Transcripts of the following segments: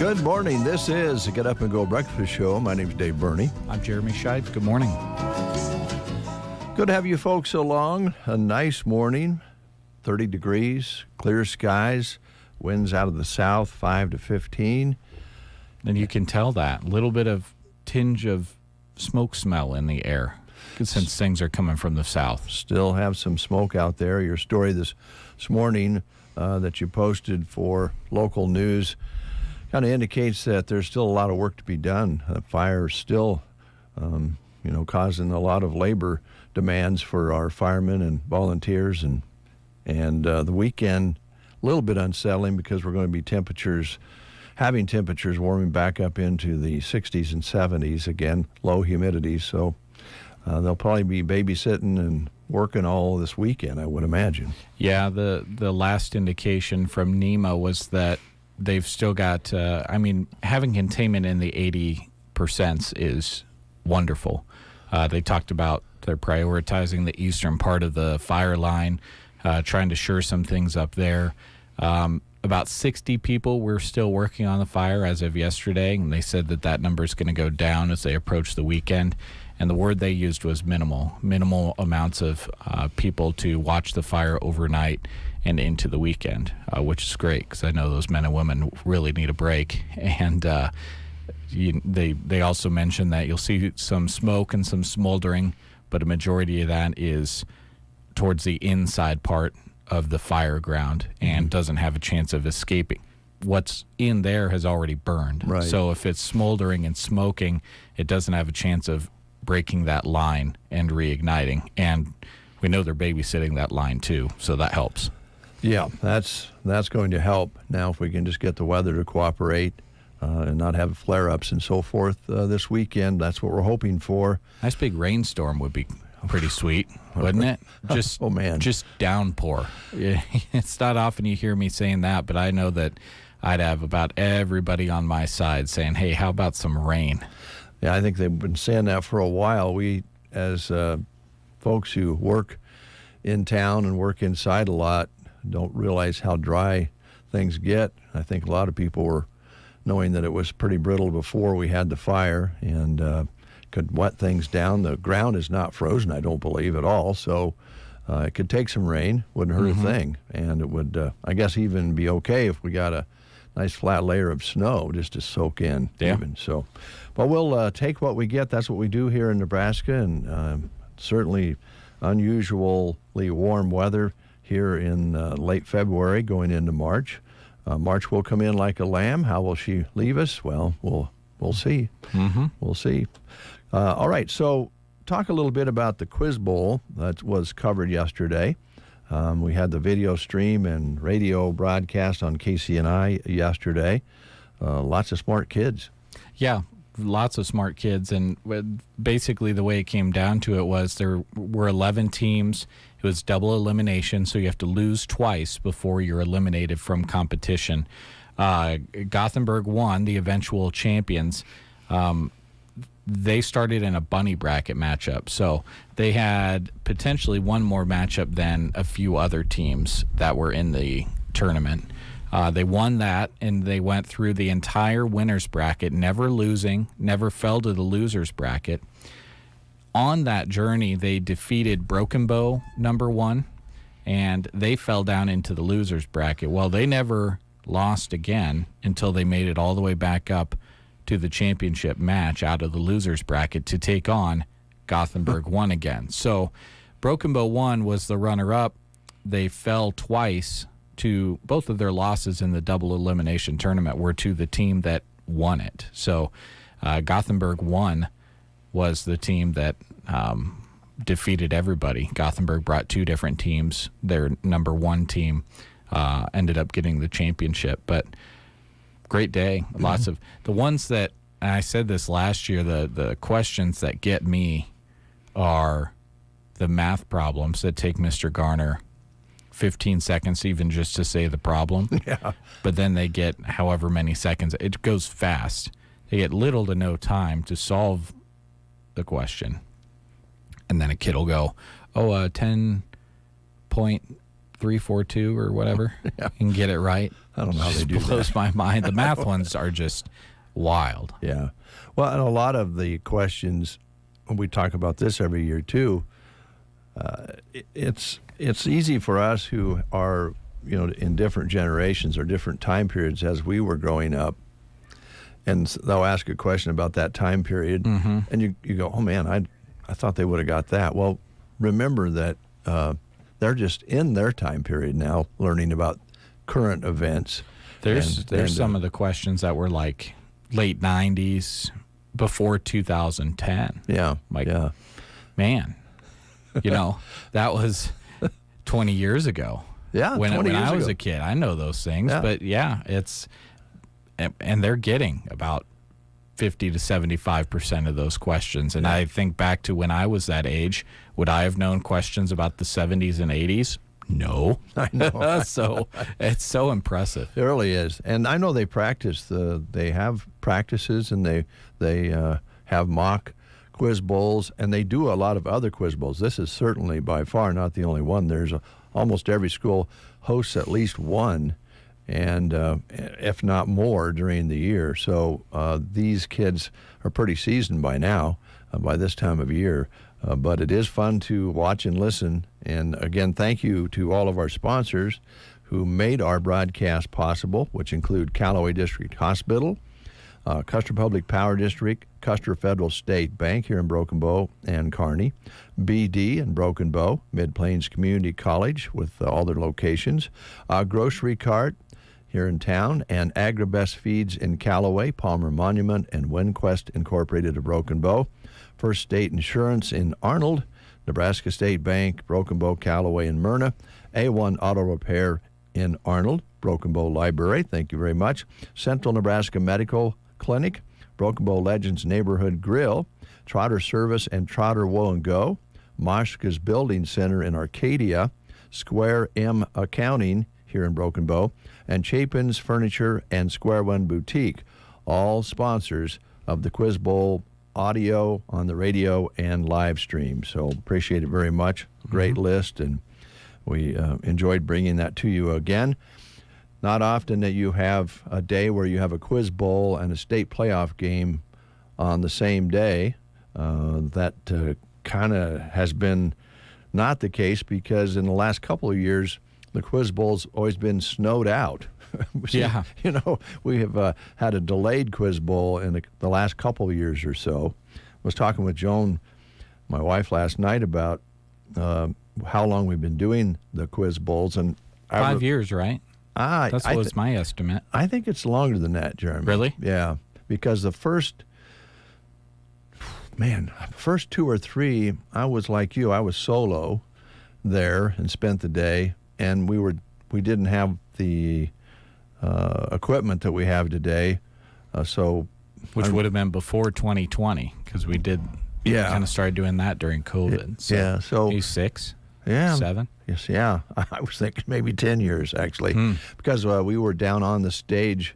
Good morning. This is the Get Up and Go Breakfast Show. My name's Dave Burney. I'm Jeremy Scheib. Good morning. Good to have you folks along. A nice morning, 30 degrees, clear skies, winds out of the south, 5 to 15. And you can tell that. A little bit of tinge of smoke smell in the air since things are coming from the south. Still have some smoke out there. Your story this morning that you posted for local news kind of indicates that there's still a lot of work to be done. Fire is still, causing a lot of labor demands for our firemen and volunteers, and the weekend a little bit unsettling because we're going to be having temperatures warming back up into the 60s and 70s again, low humidity. So they'll probably be babysitting and working all this weekend, I would imagine. Yeah, the last indication from NEMA was that they've still got, having containment in the 80% is wonderful. They talked about they're prioritizing the eastern part of the fire line, trying to shore some things up there. About 60 people were still working on the fire as of yesterday, and they said that number is going to go down as they approach the weekend. And the word they used was minimal amounts of people to watch the fire overnight and into the weekend, which is great because I know those men and women really need a break. And they also mentioned that you'll see some smoke and some smoldering, but a majority of that is towards the inside part of the fire ground and doesn't have a chance of escaping. What's in there has already burned. Right. So if it's smoldering and smoking, it doesn't have a chance of breaking that line and reigniting. And we know they're babysitting that line too, so that helps. Yeah, that's going to help. Now, if we can just get the weather to cooperate and not have flare-ups and so forth this weekend, that's what we're hoping for. Nice big rainstorm would be pretty sweet, wouldn't it? Just oh man, just downpour. It's not often you hear me saying that, but I know that I'd have about everybody on my side saying, "Hey, how about some rain?" Yeah, I think they've been saying that for a while. We, as folks who work in town and work inside a lot, don't realize how dry things get. I think a lot of people were knowing that it was pretty brittle before we had the fire and could wet things down. The ground is not frozen, I don't believe, at all. So it could take some rain, wouldn't hurt a thing. And it would, I guess, even be okay if we got a nice flat layer of snow just to soak in. Yeah. Even. So, but we'll take what we get. That's what we do here in Nebraska, and certainly unusually warm weather here in late February going into March. March will come in like a lamb. How will she leave us? Well, we'll see. We'll see. All right, so talk a little bit about the Quiz Bowl that was covered yesterday. We had the video stream and radio broadcast on KCNI yesterday. Lots of smart kids. Yeah, lots of smart kids. And basically the way it came down to it was there were 11 teams. It was double elimination, so you have to lose twice before you're eliminated from competition. Gothenburg won, the eventual champions. They started in a bunny bracket matchup, so they had potentially one more matchup than a few other teams that were in the tournament. They won that, and they went through the entire winner's bracket, never losing, never fell to the loser's bracket. On that journey, they defeated Broken Bow, number 1, and they fell down into the loser's bracket. Well, they never lost again until they made it all the way back up to the championship match out of the loser's bracket to take on Gothenburg 1 again. So Broken Bow 1 was the runner-up. They fell twice to both of their losses in the double elimination tournament were to the team that won it. So Gothenburg 1 was the team that defeated everybody. Gothenburg brought 2 different teams. Their number 1 team ended up getting the championship. But great day. Lots of the ones that, and I said this last year, the questions that get me are the math problems that take Mr. Garner 15 seconds even just to say the problem. Yeah. But then they get however many seconds. It goes fast. They get little to no time to solve the question. And then a kid will go, 10.3 3-4-2 or whatever and get it right. I don't know how they do that. It blows my mind. The math ones are just wild. Yeah. Well, and a lot of the questions, we talk about this every year too, it's easy for us who are, in different generations or different time periods as we were growing up, and they'll ask a question about that time period, and you go, oh man, I thought they would have got that. Well, remember that they're just in their time period now, learning about current events. There's some of the questions that were like late 90s, before 2010. Yeah. Man, that was 20 years ago. Yeah, when 20 years I was ago. a kid, I know those things. Yeah. But and they're getting about 50 to 75% of those questions. And I think back to when I was that age, would I have known questions about the 70s and 80s? No. I know. So it's so impressive. It really is. And I know they practice. They have practices, and they have mock quiz bowls, and they do a lot of other quiz bowls. This is certainly by far not the only one. There's almost every school hosts at least one, and if not more during the year. So these kids are pretty seasoned by now, by this time of year. But it is fun to watch and listen. And again, thank you to all of our sponsors who made our broadcast possible, which include Callaway District Hospital, Custer Public Power District, Custer Federal State Bank here in Broken Bow and Kearney, BD in Broken Bow, Mid-Plains Community College with all their locations, Grocery Cart here in town, and Agribest Feeds in Callaway, Palmer Monument, and WinQuest Incorporated of Broken Bow, First State Insurance in Arnold, Nebraska State Bank, Broken Bow, Callaway, and Myrna, A1 Auto Repair in Arnold, Broken Bow Library, thank you very much, Central Nebraska Medical Clinic, Broken Bow Legends Neighborhood Grill, Trotter Service and Trotter Wool and Go, Moshka's Building Center in Arcadia, Square M Accounting here in Broken Bow, and Chapin's Furniture and Square One Boutique, all sponsors of the Quiz Bowl audio on the radio and live stream. So appreciate it very much. Great list, and we enjoyed bringing that to you again. Not often that you have a day where you have a quiz bowl and a state playoff game on the same day. That kind of has been not the case, because in the last couple of years, the quiz bowl's always been snowed out. Yeah. We have had a delayed quiz bowl in the last couple of years or so. I was talking with Joan, my wife, last night about how long we've been doing the quiz bowls. And 5 years, right? That was my estimate. I think it's longer than that, Jeremy. Really? Yeah, because the first 2 or 3, I was like you. I was solo there and spent the day, and we didn't have the equipment that we have today, which would have been before 2020, because we kind of started doing that during COVID. So you 6? Yeah. 7? Yes, yeah. I was thinking maybe 10 years, actually, because we were down on the stage,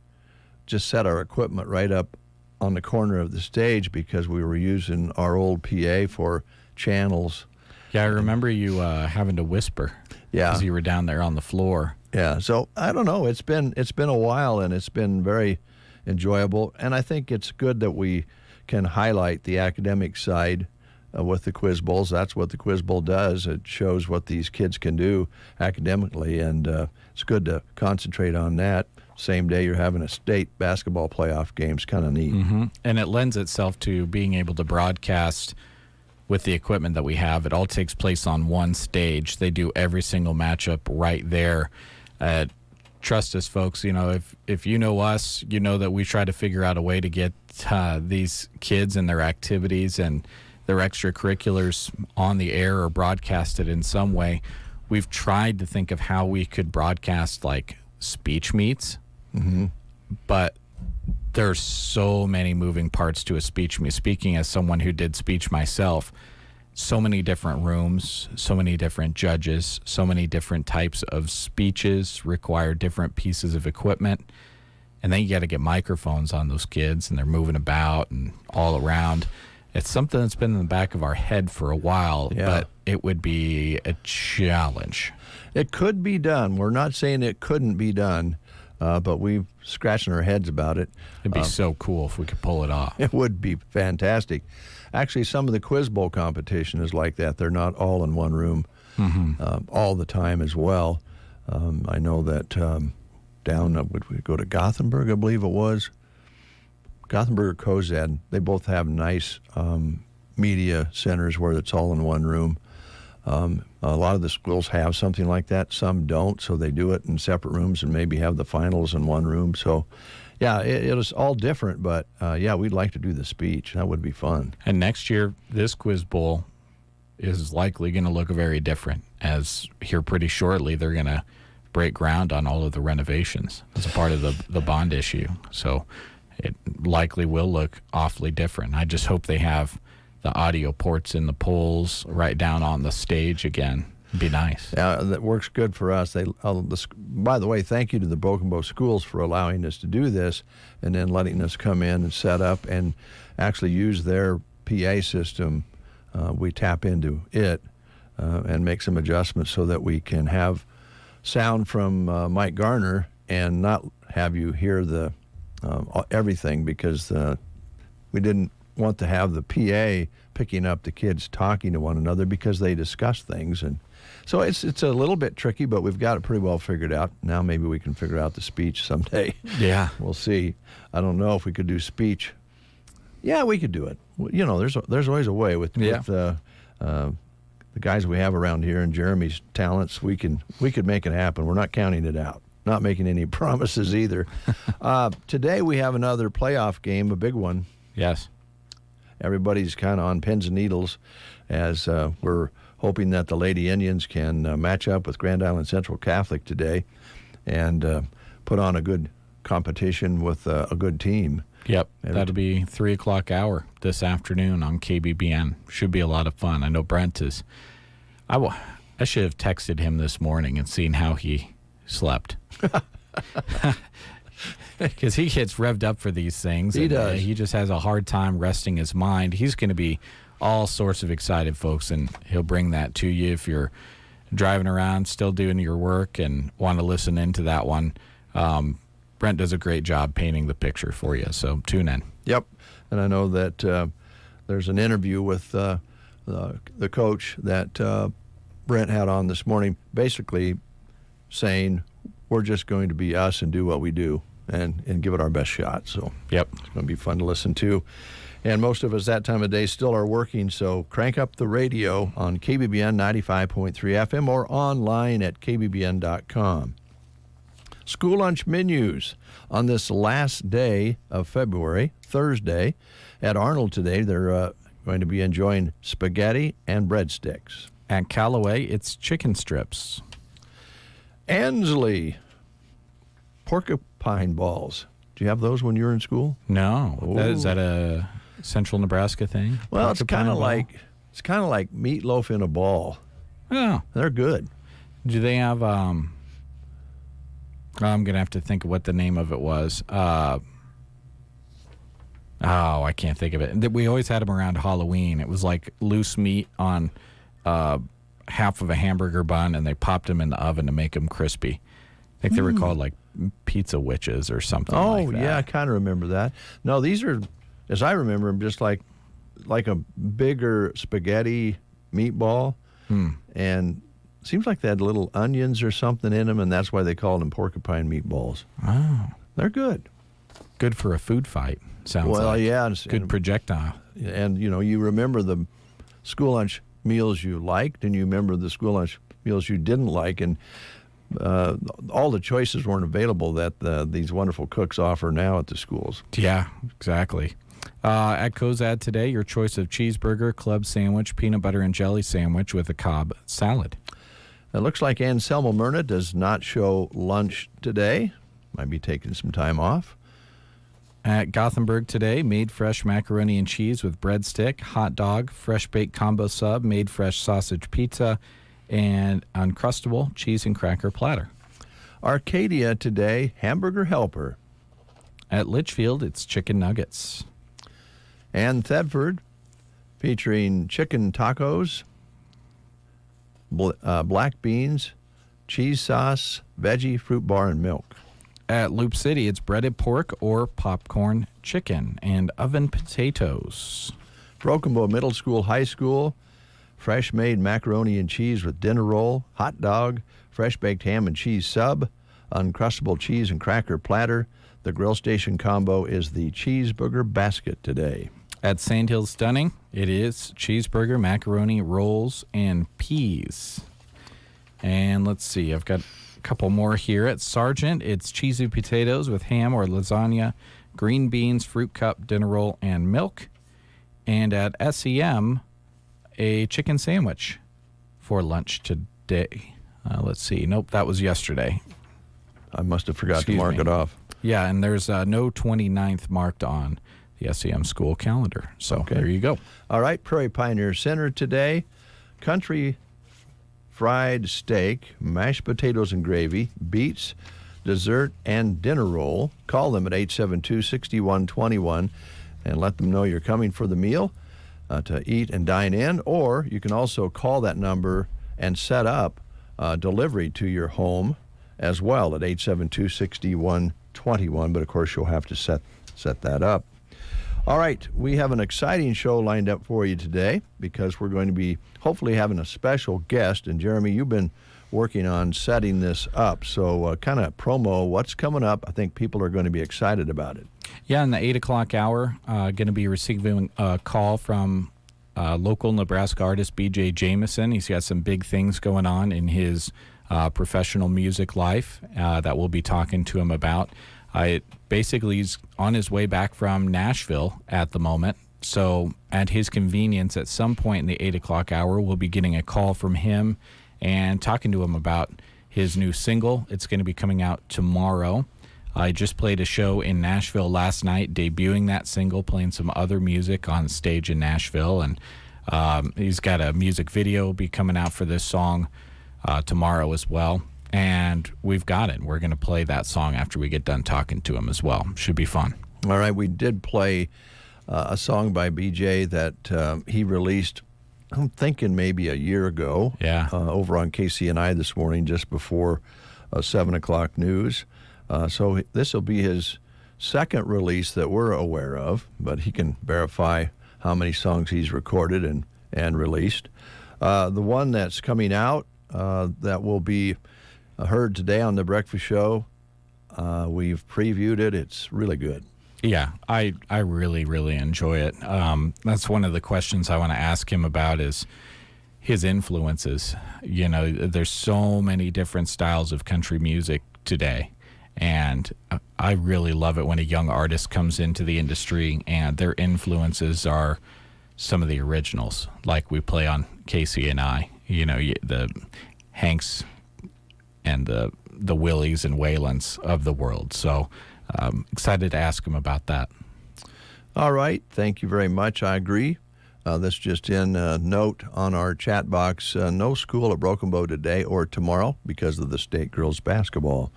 just set our equipment right up on the corner of the stage because we were using our old PA for channels. Yeah, I remember you having to whisper. Yeah. Because you were down there on the floor. Yeah, so I don't know. It's been a while, and it's been very enjoyable. And I think it's good that we can highlight the academic side with the quiz bowls. That's what the quiz bowl does. It shows what these kids can do academically, and it's good to concentrate on that. Same day you're having a state basketball playoff game. It's kind of neat. Mm-hmm. And it lends itself to being able to broadcast with the equipment that we have. It all takes place on one stage. They do every single matchup right there. Trust us, folks. If you know us, you know that we try to figure out a way to get these kids and their activities and their extracurriculars on the air or broadcasted in some way. We've tried to think of how we could broadcast like speech meets, but there's so many moving parts to a speech meet. Speaking as someone who did speech myself, so many different rooms, so many different judges, so many different types of speeches require different pieces of equipment. And then you got to get microphones on those kids, and they're moving about and all around. It's something that's been in the back of our head for a while, Yeah. but it would be a challenge. It could be done. We're not saying it couldn't be done, but we've scratching our heads about it. It'd be so cool if we could pull it off. It would be fantastic. Actually, some of the Quiz Bowl competition is like that. They're not all in one room all the time as well. I know that down, would we go to Gothenburg, I believe it was? Gothenburg or Kozad, they both have nice media centers where it's all in one room. A lot of the schools have something like that. Some don't, so they do it in separate rooms and maybe have the finals in one room. So, yeah, it is all different, but, yeah, we'd like to do the speech. That would be fun. And next year, this Quiz Bowl is likely going to look very different, as here pretty shortly they're going to break ground on all of the renovations as a part of the bond issue. So it likely will look awfully different. I just hope they have the audio ports in the poles right down on the stage again. It'd be nice. Yeah, that works good for us. By the way, thank you to the Broken Bow Schools for allowing us to do this and then letting us come in and set up and actually use their PA system. We tap into it and make some adjustments so that we can have sound from Mike Garner and not have you hear the everything, because we didn't want to have the PA picking up the kids talking to one another because they discuss things. And so it's a little bit tricky, but we've got it pretty well figured out. Now maybe we can figure out the speech someday. Yeah. We'll see. I don't know if we could do speech. Yeah, we could do it. You know, there's always a way with the guys we have around here and Jeremy's talents. We could make it happen. We're not counting it out. Not making any promises either. Today we have another playoff game, a big one. Yes. Everybody's kind of on pins and needles as we're hoping that the Lady Indians can match up with Grand Island Central Catholic today and put on a good competition with a good team. Yep, that'll be 3 o'clock hour this afternoon on KBBN. Should be a lot of fun. I know Brent is. I should have texted him this morning and seen how he slept. Because he gets revved up for these things. He does. He just has a hard time resting his mind. He's going to be all sorts of excited, folks, and he'll bring that to you if you're driving around, still doing your work, and want to listen into that one. Brent does a great job painting the picture for you, so tune in. Yep, and I know that there's an interview with the coach that Brent had on this morning, basically saying we're just going to be us and do what we do and give it our best shot. So yep, it's going to be fun to listen to. And most of us that time of day still are working, so crank up the radio on KBBN 95.3 FM or online at kbbn.com. School lunch menus on this last day of February, Thursday. At Arnold today, they're going to be enjoying spaghetti and breadsticks. At Callaway, it's chicken strips. Ansley, porcupine balls. Do you have those when you were in school? No. Is that a Central Nebraska thing? Well, it's kind of like meatloaf in a ball. Oh. They're good. Do they have I'm going to have to think of what the name of it was. I can't think of it. We always had them around Halloween. It was like loose meat on half of a hamburger bun, and they popped them in the oven to make them crispy. I think they were called like pizza witches or something like that. Oh, yeah, I kind of remember that. No, these are, as I remember them, just like a bigger spaghetti meatball. And seems like they had little onions or something in them, and that's why they called them porcupine meatballs. Oh. They're good. Good for a food fight, sounds like. Well, yeah. Good projectile. And, you remember the school lunch meals you liked, and you remember the school lunch meals you didn't like, and all the choices weren't available that these wonderful cooks offer now at the schools. Yeah, exactly. At Kozad today, your choice of cheeseburger, club sandwich, peanut butter and jelly sandwich with a Cobb salad. It looks like Anselmo Myrna does not show lunch today. Might be taking some time off. At Gothenburg today, made fresh macaroni and cheese with breadstick, hot dog, fresh baked combo sub, made fresh sausage pizza, and Uncrustable cheese and cracker platter. Arcadia today, hamburger helper. At Litchfield, it's chicken nuggets. And Thedford, featuring chicken tacos, black beans, cheese sauce, veggie, fruit bar, and milk. At Loop City, it's breaded pork or popcorn chicken and oven potatoes. Broken Bow Middle School, High School, fresh-made macaroni and cheese with dinner roll, hot dog, fresh-baked ham and cheese sub, Uncrustable cheese and cracker platter. The grill station combo is the cheeseburger basket today. At Sandhill Stunning, it is cheeseburger, macaroni, rolls, and peas. And let's see, I've got a couple more here. At Sargent, it's cheesy potatoes with ham or lasagna, green beans, fruit cup, dinner roll, and milk. And at SEM, a chicken sandwich for lunch today. Let's see. Nope, that was yesterday. I must have forgot to mark it off. Yeah, and there's no 29th marked on the SEM school calendar. So There you go. All right, Prairie Pioneer Center today. Country fried steak, mashed potatoes and gravy, beets, dessert, and dinner roll. Call them at 872-6121 and let them know you're coming for the meal to eat and dine in. Or you can also call that number and set up delivery to your home as well at 872-6121. But, of course, you'll have to set that up. All right, we have an exciting show lined up for you today because we're going to be hopefully having a special guest. And, Jeremy, you've been working on setting this up. So kind of promo what's coming up. I think people are going to be excited about it. Yeah, in the 8 o'clock hour, going to be receiving a call from local Nebraska artist B.J. Jameson. He's got some big things going on in his professional music life that we'll be talking to him about. Basically, he's on his way back from Nashville at the moment. So at his convenience, at some point in the 8 o'clock hour, we'll be getting a call from him and talking to him about his new single. It's going to be coming out tomorrow. I just played a show in Nashville last night, debuting that single, playing some other music on stage in Nashville. And he's got a music video be coming out for this song tomorrow as well. And we've got it. We're going to play that song after we get done talking to him as well. Should be fun. All right. We did play a song by BJ that he released, I'm thinking maybe a year ago. Yeah. Over on KCNI this morning, just before 7 o'clock news. So this will be his second release that we're aware of, but he can verify how many songs he's recorded and released. The one that's coming out that will be heard today on The Breakfast Show, we've previewed it. It's really good. Yeah, I really, really enjoy it. That's one of the questions I want to ask him about is his influences. You know, there's so many different styles of country music today. And I really love it when a young artist comes into the industry and their influences are some of the originals, like we play on KCNI, you know, the Hanks and the Willies and Whalens of the world. So excited to ask him about that. All right. Thank you very much. I agree. This just in a note on our chat box. No school at Broken Bow today or tomorrow because of the state girls basketball.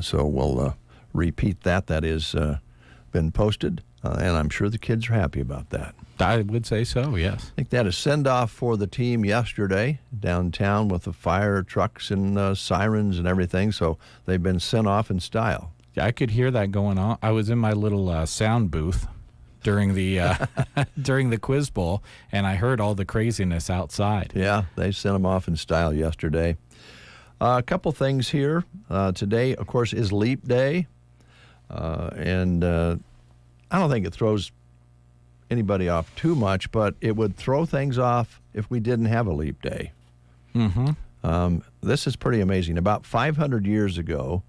So we'll repeat that. That is been posted, and I'm sure the kids are happy about that. I would say so, yes. I think they had a send-off for the team yesterday downtown with the fire trucks and sirens and everything, so they've been sent off in style. Yeah, I could hear that going on. I was in my little sound booth during the during the Quiz Bowl, and I heard all the craziness outside. Yeah, they sent them off in style yesterday. A couple things here. Today, of course, is Leap Day. And I don't think it throws anybody off too much, but it would throw things off if we didn't have a Leap Day. Mm-hmm. This is pretty amazing. About 500 years ago,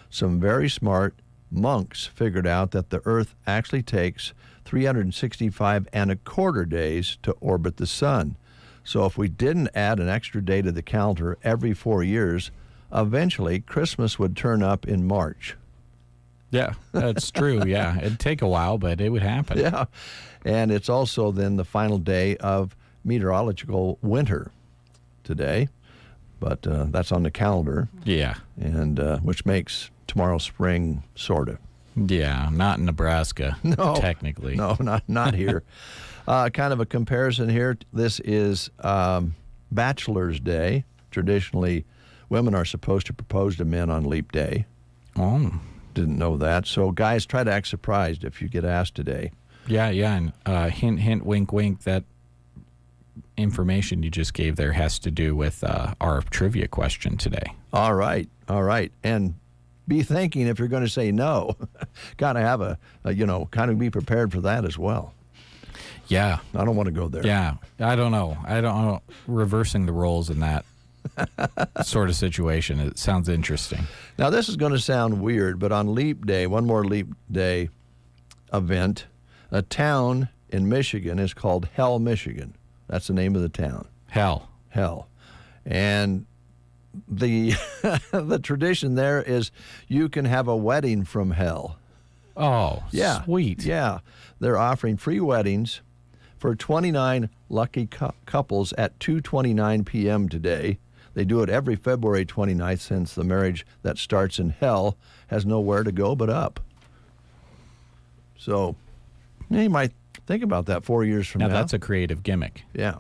some very smart monks figured out that the Earth actually takes 365 1/4 days to orbit the sun. So if we didn't add an extra day to the calendar every 4 years, eventually Christmas would turn up in March. Yeah, that's true. Yeah, it'd take a while, but it would happen. Yeah, and it's also then the final day of meteorological winter today, but that's on the calendar. Yeah. And which makes tomorrow spring, sort of. Yeah, not in Nebraska. No, technically. No, not here. Kind of a comparison here. This is Bachelor's Day. Traditionally, women are supposed to propose to men on Leap Day. Oh. Didn't know that. So, guys, try to act surprised if you get asked today. Yeah, and hint, hint, wink, wink, that information you just gave there has to do with our trivia question today. All right. And be thinking if you're going to say no. Got to have kind of be prepared for that as well. Yeah. I don't want to go there. Yeah. I don't know. Reversing the roles in that sort of situation. It sounds interesting. Now, this is going to sound weird, but on Leap Day, one more Leap Day event, a town in Michigan is called Hell, Michigan. That's the name of the town. Hell. And the the tradition there is you can have a wedding from hell. Oh, yeah. Sweet. Yeah. They're offering free weddings for 29 lucky couples at 2:29 p.m. today. They do it every February 29th since the marriage that starts in hell has nowhere to go but up. So you might think about that 4 years from now. Now, that's a creative gimmick. Yeah.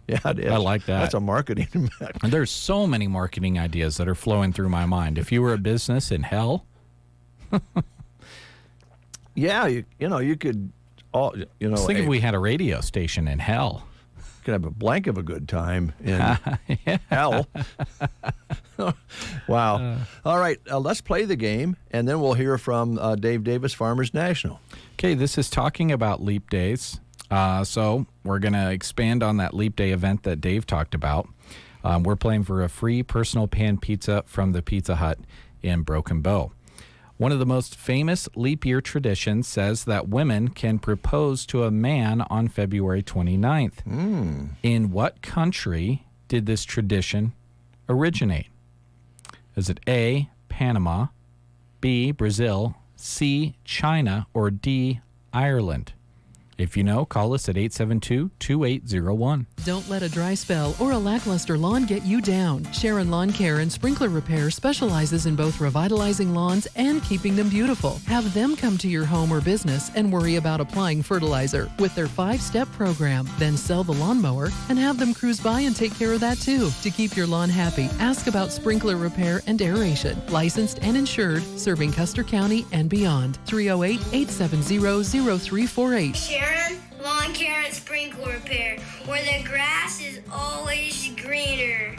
Yeah, it is. I like that. That's a marketing. And there's so many marketing ideas that are flowing through my mind. If you were a business in hell, yeah, you could think if we had a radio station in hell. Could have a blank of a good time in hell. Wow. All right, let's play the game, and then we'll hear from Dave Davis, Farmers National. Okay, this is talking about Leap Days. So we're going to expand on that Leap Day event that Dave talked about. We're playing for a free personal pan pizza from the Pizza Hut in Broken Bow. One of the most famous leap year traditions says that women can propose to a man on February 29th. In what country did this tradition originate? Is it A, Panama, B, Brazil, C, China, or D, Ireland? If you know, call us at 872-2801. Don't let a dry spell or a lackluster lawn get you down. Sharon Lawn Care and Sprinkler Repair specializes in both revitalizing lawns and keeping them beautiful. Have them come to your home or business and worry about applying fertilizer with their 5-step program. Then sell the lawnmower and have them cruise by and take care of that too. To keep your lawn happy, ask about sprinkler repair and aeration. Licensed and insured, serving Custer County and beyond. 308-870-0348. Sharon Lawn Care and Sprinkler Repair, where the grass is always greener.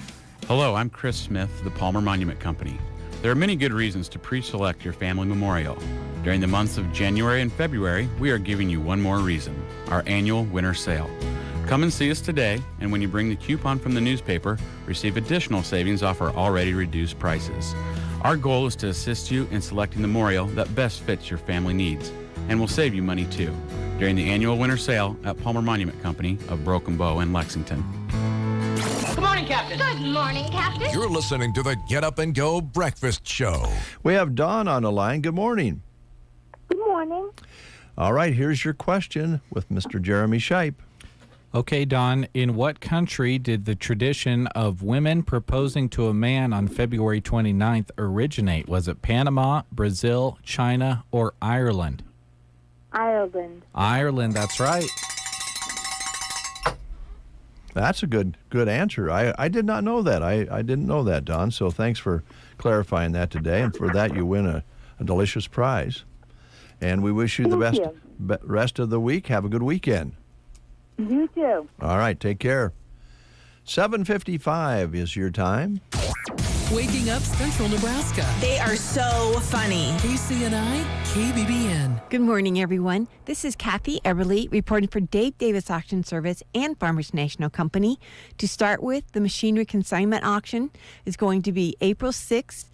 Hello, I'm Chris Smith, the Palmer Monument Company. There are many good reasons to pre-select your family memorial. During the months of January and February, we are giving you one more reason, our annual winter sale. Come and see us today, and when you bring the coupon from the newspaper, receive additional savings off our already reduced prices. Our goal is to assist you in selecting the memorial that best fits your family needs, and will save you money too, during the annual winter sale at Palmer Monument Company of Broken Bow in Lexington. Good morning, Captain. Good morning, Captain. You're listening to the Get Up and Go Breakfast Show. We have Dawn on the line. Good morning. Good morning. All right, here's your question with Mr. Jeremy Shipe. Okay, Don, in what country did the tradition of women proposing to a man on February 29th originate? Was it Panama, Brazil, China, or Ireland? Ireland. Ireland, that's right. That's a good answer. I did not know that. I didn't know that, Don, so thanks for clarifying that today. And for that, you win a delicious prize. And we wish you the best rest of the week. Have a good weekend. You too. All right, take care. 7:55 is your time. Waking up Central Nebraska. They are so funny. KCNI, KBBN. Good morning, everyone. This is Kathy Eberly reporting for Dave Davis Auction Service and Farmers National Company. To start with, the machinery consignment auction is going to be April 6th,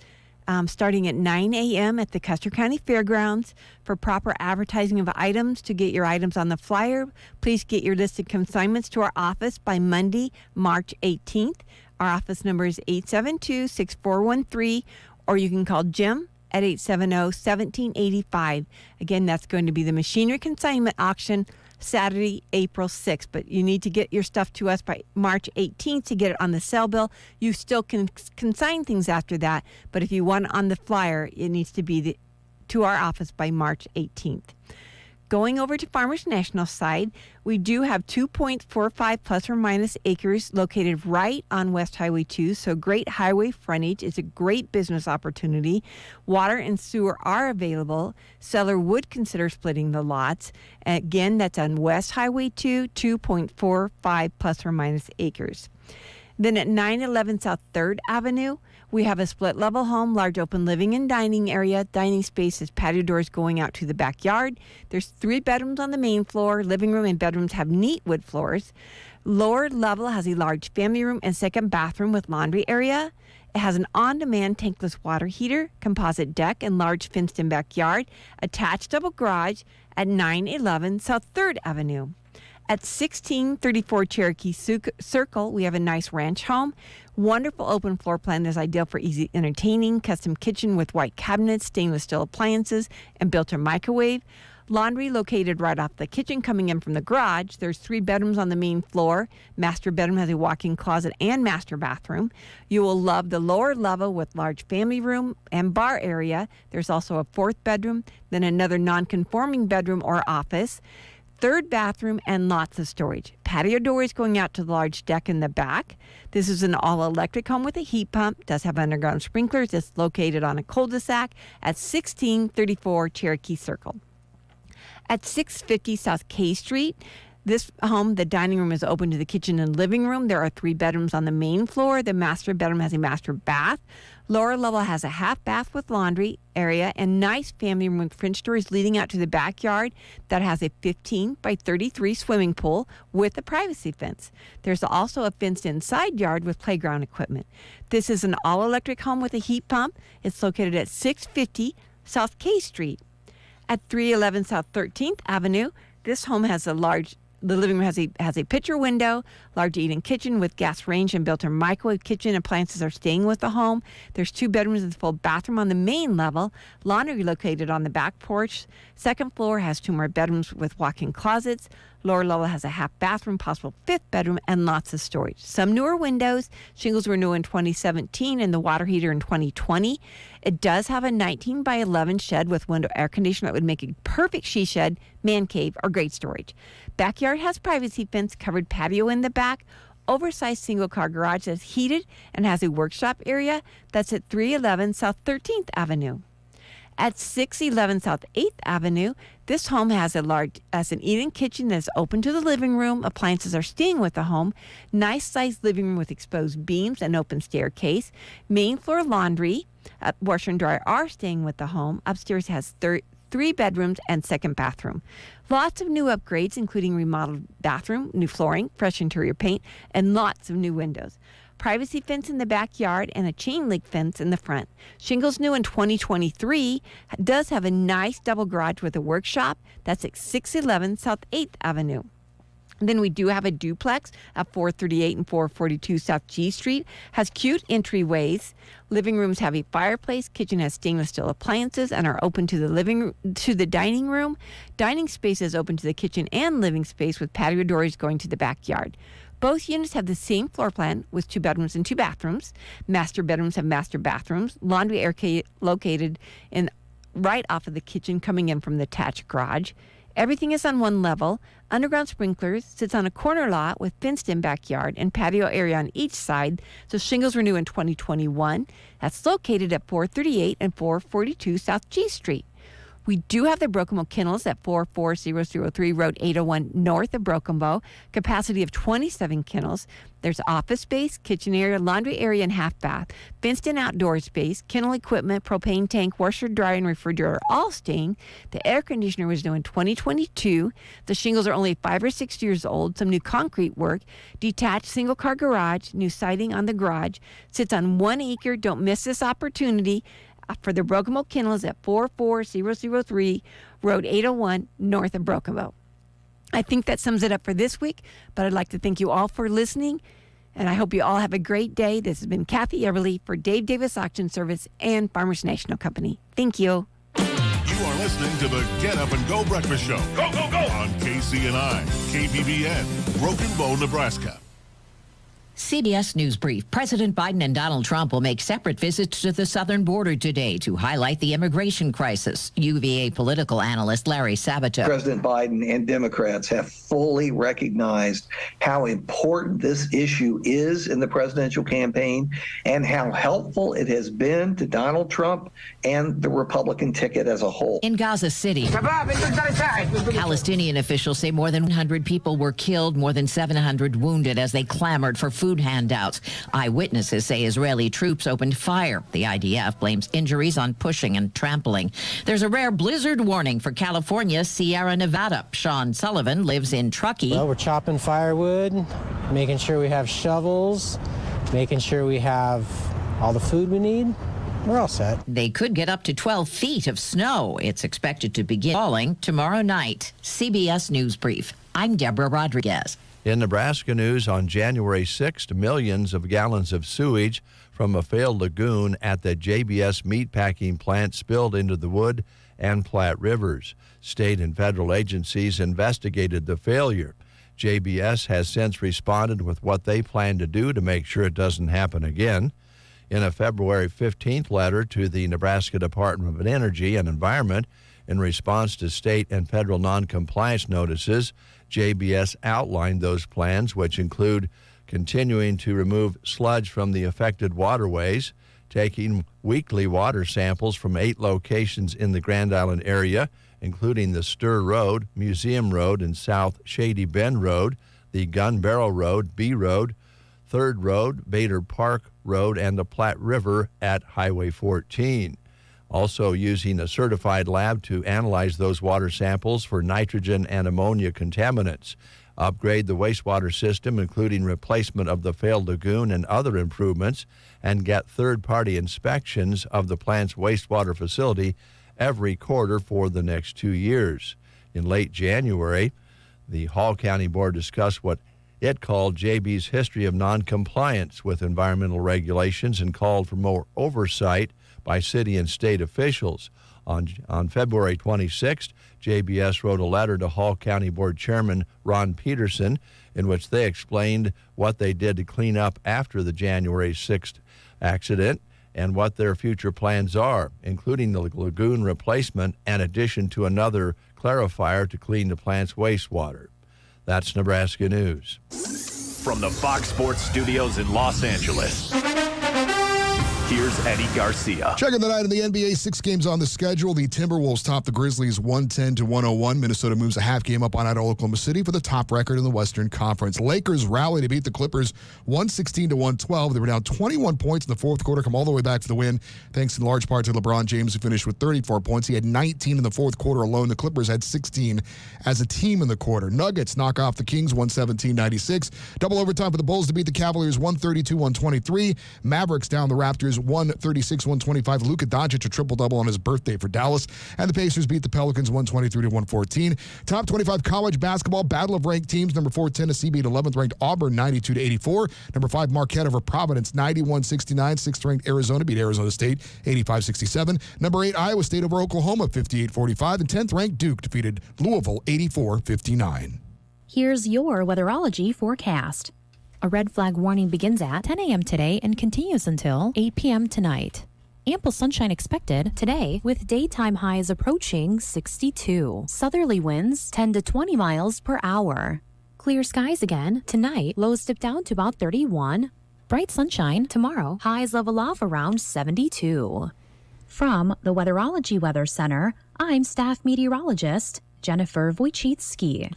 starting at 9 a.m. at the Custer County Fairgrounds. For proper advertising of items, to get your items on the flyer, please get your listed consignments to our office by Monday, March 18th. Our office number is 872-6413, or you can call Jim at 870-1785. Again, that's going to be the machinery consignment auction Saturday, April 6th. But you need to get your stuff to us by March 18th to get it on the sale bill. You still can consign things after that, but if you want it on the flyer, it needs to be to our office by March 18th. Going over to Farmers National side, we do have 2.45 plus or minus acres located right on West Highway 2, so great highway frontage. It's a great business opportunity. Water and sewer are available. Seller would consider splitting the lots. Again, that's on West Highway 2, 2.45 plus or minus acres. Then at 911 South 3rd Avenue, we have a split-level home, large open living and dining area. Dining space has patio doors going out to the backyard. There's 3 bedrooms on the main floor. Living room and bedrooms have neat wood floors. Lower level has a large family room and second bathroom with laundry area. It has an on-demand tankless water heater, composite deck, and large fenced-in backyard. Attached double garage at 911 South 3rd Avenue. At 1634 Cherokee Circle, we have a nice ranch home. Wonderful open floor plan that's ideal for easy entertaining. Custom kitchen with white cabinets, stainless steel appliances, and built-in microwave. Laundry located right off the kitchen coming in from the garage. There's 3 bedrooms on the main floor. Master bedroom has a walk-in closet and master bathroom. You will love the lower level with large family room and bar area. There's also a 4th bedroom, then another non-conforming bedroom or office. 3rd bathroom and lots of storage. Patio doors going out to the large deck in the back. This is an all-electric home with a heat pump. Does have underground sprinklers. It's located on a cul-de-sac at 1634 Cherokee Circle. At 650 South K Street, this home, the dining room is open to the kitchen and living room. There are 3 bedrooms on the main floor. The master bedroom has a master bath. Lower level has a half bath with laundry area and nice family room with French doors leading out to the backyard that has a 15 by 33 swimming pool with a privacy fence. There's also a fenced-in side yard with playground equipment. This is an all-electric home with a heat pump. It's located at 650 South K Street. At 311 South 13th Avenue, this home has the living room has a picture window, large eat-in kitchen with gas range and built-in microwave. Kitchen appliances are staying with the home. There's 2 bedrooms and a full bathroom on the main level. Laundry located on the back porch. Second floor has 2 more bedrooms with walk-in closets. Lower level has a half bathroom, possible 5th bedroom, and lots of storage. Some newer windows. Shingles were new in 2017 and the water heater in 2020. It does have a 19 by 11 shed with window air conditioner that would make a perfect she shed, man cave, or great storage. Backyard has privacy fence, covered patio in the back, oversized single-car garage that's heated and has a workshop area. That's at 311 South 13th Avenue. At 611 South 8th Avenue, this home has an eat-in kitchen that's open to the living room. Appliances are staying with the home. Nice-sized living room with exposed beams and open staircase. Main floor laundry. Washer and dryer are staying with the home. Upstairs has 3 bedrooms and second bathroom. Lots of new upgrades, including remodeled bathroom, new flooring, fresh interior paint, and lots of new windows. Privacy fence in the backyard and a chain link fence in the front. Shingles new in 2023 does have a nice double garage with a workshop. That's at 611 South 8th Avenue. Then we do have a duplex at 438 and 442 South G Street. Has cute entryways. Living rooms have a fireplace. Kitchen has stainless steel appliances and are open to the dining room. Dining space is open to the kitchen and living space with patio doors going to the backyard. Both units have the same floor plan with 2 bedrooms and 2 bathrooms. Master bedrooms have master bathrooms. Laundry area located right off of the kitchen coming in from the attached garage. Everything is on one level. Underground sprinklers, sits on a corner lot with fenced-in backyard and patio area on each side. So shingles were new in 2021. That's located at 438 and 442 South G Street. We do have the Broken Bow Kennels at 44003 Road 801 north of Broken Bow. Capacity of 27 kennels. There's office space, kitchen area, laundry area, and half bath. Fenced-in outdoor space, kennel equipment, propane tank, washer, dryer, and refrigerator all staying. The air conditioner was new in 2022. The shingles are only 5 or 6 years old. Some new concrete work. Detached single-car garage, new siding on the garage. Sits on 1 acre. Don't miss this opportunity. For the Broken Bow Kennels at 44003 Road 801 north of Broken Bow. I think that sums it up for this week, but I'd like to thank you all for listening, and I hope you all have a great day. This has been Kathy Everly for Dave Davis Auction Service and Farmers National Company. Thank you. You are listening to the Get Up and Go Breakfast Show. Go, go, go! On KCNI, KBBN, Broken Bow, Nebraska. CBS News Brief. President Biden and Donald Trump will make separate visits to the southern border today to highlight the immigration crisis. UVA political analyst Larry Sabato. President Biden and Democrats have fully recognized how important this issue is in the presidential campaign and how helpful it has been to Donald Trump and the Republican ticket as a whole. In Gaza City, Palestinian officials say more than 100 people were killed, more than 700 wounded as they clamored for food handouts. Eyewitnesses say Israeli troops opened fire. The IDF blames injuries on pushing and trampling. There's a rare blizzard warning for California's Sierra Nevada. Sean Sullivan lives in Truckee. Well, we're chopping firewood, making sure we have shovels, making sure we have all the food we need. We're all set. They could get up to 12 feet of snow. It's expected to begin falling tomorrow night. CBS News Brief. I'm Deborah Rodriguez. In Nebraska news, on January 6th, millions of gallons of sewage from a failed lagoon at the JBS meatpacking plant spilled into the Wood and Platte rivers. State and federal agencies investigated the failure. JBS has since responded with what they plan to do to make sure it doesn't happen again. In a February 15th letter to the Nebraska Department of Energy and Environment, in response to state and federal noncompliance notices, JBS outlined those plans, which include continuing to remove sludge from the affected waterways, taking weekly water samples from 8 locations in the Grand Island area, including the Stir Road, Museum Road, and South Shady Bend Road, the Gun Barrel Road, B Road, 3rd Road, Bader Park Road, and the Platte River at Highway 14. Also using a certified lab to analyze those water samples for nitrogen and ammonia contaminants, upgrade the wastewater system, including replacement of the failed lagoon and other improvements, and get third-party inspections of the plant's wastewater facility every quarter for the next 2 years. In late January, the Hall County Board discussed what it called JB's history of noncompliance with environmental regulations and called for more oversight by city and state officials. On February 26th, JBS wrote a letter to Hall County Board Chairman Ron Peterson in which they explained what they did to clean up after the January 6th accident and what their future plans are, including the lagoon replacement in addition to another clarifier to clean the plant's wastewater. That's Nebraska News. From the Fox Sports Studios in Los Angeles, here's Eddie Garcia. Checking the night of the NBA, 6 games on the schedule. The Timberwolves top the Grizzlies 110-101. Minnesota moves a half game up on out of Oklahoma City for the top record in the Western Conference. Lakers rally to beat the Clippers 116-112. They were down 21 points in the fourth quarter, come all the way back for the win, thanks in large part to LeBron James, who finished with 34 points. He had 19 in the fourth quarter alone. The Clippers had 16 as a team in the quarter. Nuggets knock off the Kings 117-96. Double overtime for the Bulls to beat the Cavaliers 132-123. Mavericks down the Raptors 136-125. Luka Doncic a triple-double on his birthday for Dallas. And the Pacers beat the Pelicans 123-114. Top 25 college basketball, battle of ranked teams. Number 4, Tennessee beat 11th ranked Auburn 92-84. Number 5, Marquette over Providence 91-69. 6th ranked Arizona beat Arizona State 85-67. Number 8, Iowa State over Oklahoma 58-45. And 10th ranked Duke defeated Louisville 84-59. Here's your weatherology forecast. A red flag warning begins at 10 a.m. today and continues until 8 p.m. tonight. Ample sunshine expected today with daytime highs approaching 62. Southerly winds 10 to 20 miles per hour. Clear skies again tonight. Lows dip down to about 31. Bright sunshine tomorrow. Highs level off around 72. From the Weatherology Weather Center, I'm staff meteorologist Jennifer Wojcicki.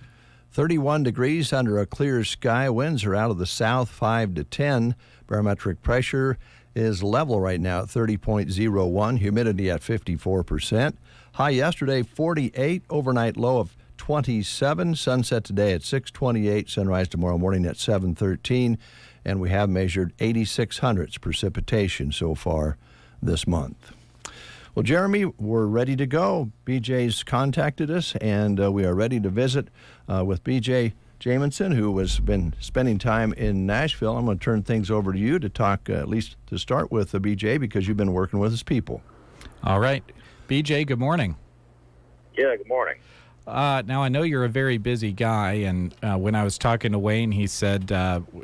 31 degrees under a clear sky. Winds are out of the south, 5 to 10. Barometric pressure is level right now at 30.01. Humidity at 54%. High yesterday, 48. Overnight low of 27. Sunset today at 6:28. Sunrise tomorrow morning at 7:13. And we have measured 86 hundredths precipitation so far this month. Well, Jeremy, we're ready to go. BJ's contacted us, and we are ready to visit with BJ Jamison, who has been spending time in Nashville. I'm going to turn things over to you to talk, at least to start with, BJ, because you've been working with his people. All right. BJ, good morning. Yeah, good morning. Now, I know you're a very busy guy, and when I was talking to Wayne, he said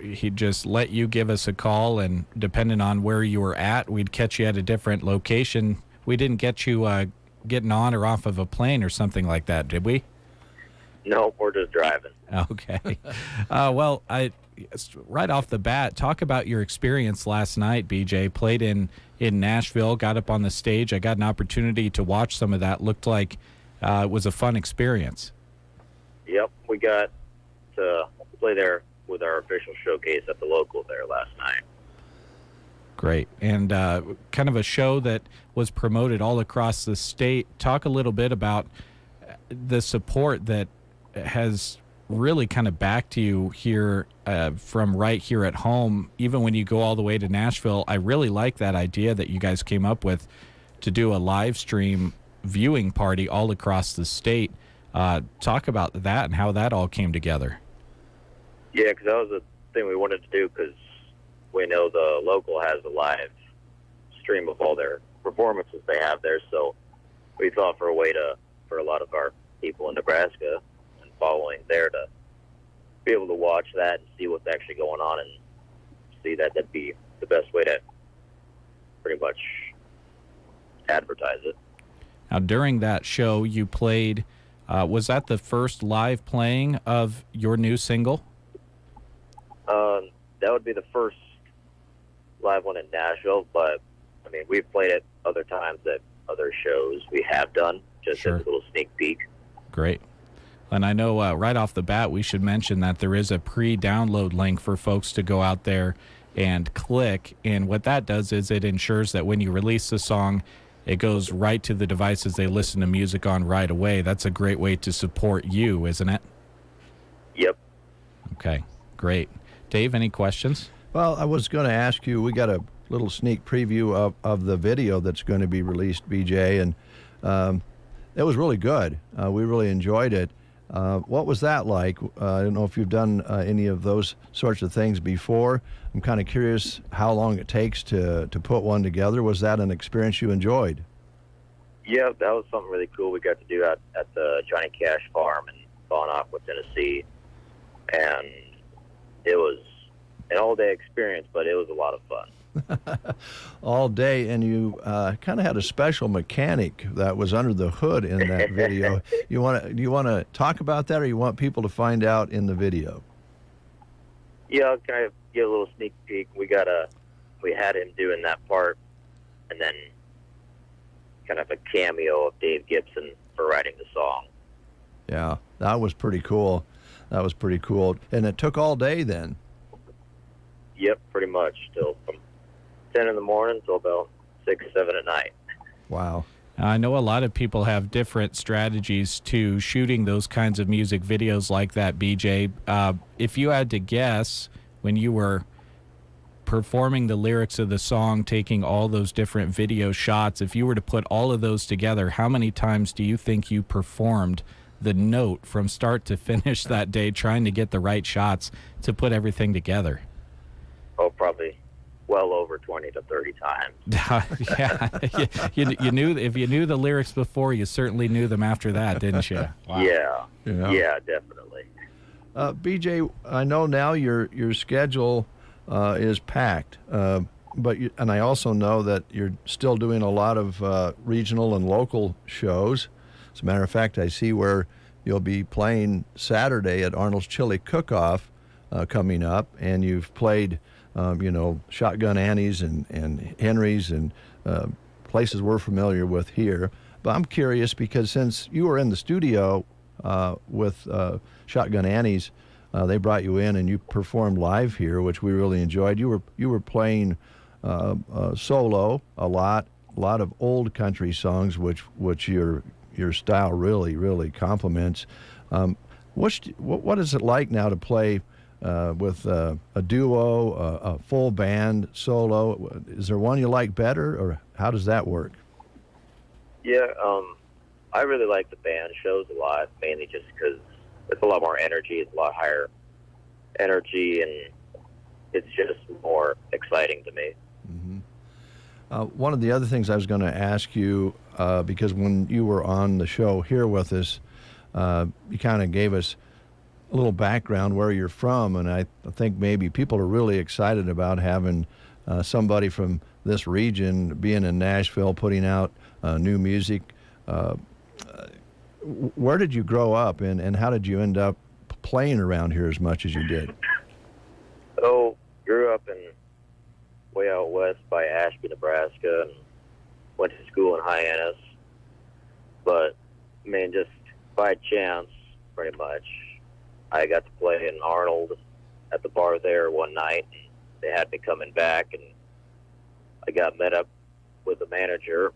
he'd just let you give us a call, and depending on where you were at, we'd catch you at a different location. We didn't get you getting on or off of a plane or something like that, did we? No, we're just driving. Okay. Well, right off the bat, talk about your experience last night, BJ. Played in Nashville, got up on the stage. I got an opportunity to watch some of that. Looked like it was a fun experience. Yep, we got to play there with our official showcase at the local there last night. Great. And kind of a show that was promoted all across the state. Talk a little bit about the support that has really kind of backed you here from right here at home, even when you go all the way to Nashville. I really like that idea that you guys came up with to do a live stream viewing party all across the state. Talk about that and how that all came together. Yeah, because that was the thing we wanted to do, because we know the local has a live stream of all their performances they have there, so we thought for a lot of our people in Nebraska and following there to be able to watch that and see what's actually going on and see that'd be the best way to pretty much advertise it. Now, during that show, you played, was that the first live playing of your new single? That would be the first live one in Nashville, but, I mean, we've played it other times at other shows we have done, just as a little sneak peek. Great. And I know right off the bat, we should mention that there is a pre-download link for folks to go out there and click. And what that does is it ensures that when you release the song, it goes right to the devices they listen to music on right away. That's a great way to support you, isn't it? Yep. Okay, great. Dave, any questions? Well, I was going to ask you, we got a little sneak preview of the video that's going to be released, BJ, and it was really good. We really enjoyed it. What was that like? I don't know if you've done any of those sorts of things before. I'm kind of curious how long it takes to put one together. Was that an experience you enjoyed? Yeah, that was something really cool we got to do at the Johnny Cash farm in Bonhoeffer, Tennessee. And it was an all-day experience, but it was a lot of fun. All day, and you kind of had a special mechanic that was under the hood in that video. Do you want to talk about that, or you want people to find out in the video? Yeah, I'll kind of give a little sneak peek. We had him doing that part, and then kind of a cameo of Dave Gibson for writing the song. Yeah, that was pretty cool. And it took all day then. Yep, pretty much. Till from 10 in the morning till about 6, 7 at night. Wow. I know a lot of people have different strategies to shooting those kinds of music videos like that, BJ. If you had to guess, when you were performing the lyrics of the song, taking all those different video shots, if you were to put all of those together, how many times do you think you performed the note from start to finish that day, trying to get the right shots to put everything together? Oh, probably well over 20 to 30 times. Yeah, you knew, if you knew the lyrics before, you certainly knew them after that, didn't you? Wow. Yeah, definitely. BJ, I know now your schedule is packed, and I also know that you're still doing a lot of regional and local shows. As a matter of fact, I see where you'll be playing Saturday at Arnold's Chili Cook-Off coming up, and you've played Shotgun Annie's and Henry's and places we're familiar with here. But I'm curious, because since you were in the studio with Shotgun Annie's, they brought you in and you performed live here, which we really enjoyed. You were playing solo a lot of old country songs, which your style really complements. What is it like now to play with a duo, a full band, solo? Is there one you like better, or how does that work? Yeah, I really like the band shows a lot, mainly just because it's a lot more energy, it's a lot higher energy, and it's just more exciting to me. Mm-hmm. One of the other things I was going to ask you, because when you were on the show here with us, you kind of gave us a little background where you're from, and I think maybe people are really excited about having somebody from this region being in Nashville, putting out new music. Where did you grow up, and how did you end up playing around here as much as you did? Oh, grew up in way out west by Ashby, Nebraska, and went to school in Hyannis. But, I mean, just by chance, pretty much, I got to play in Arnold at the bar there one night. They had me coming back, and I got met up with the manager,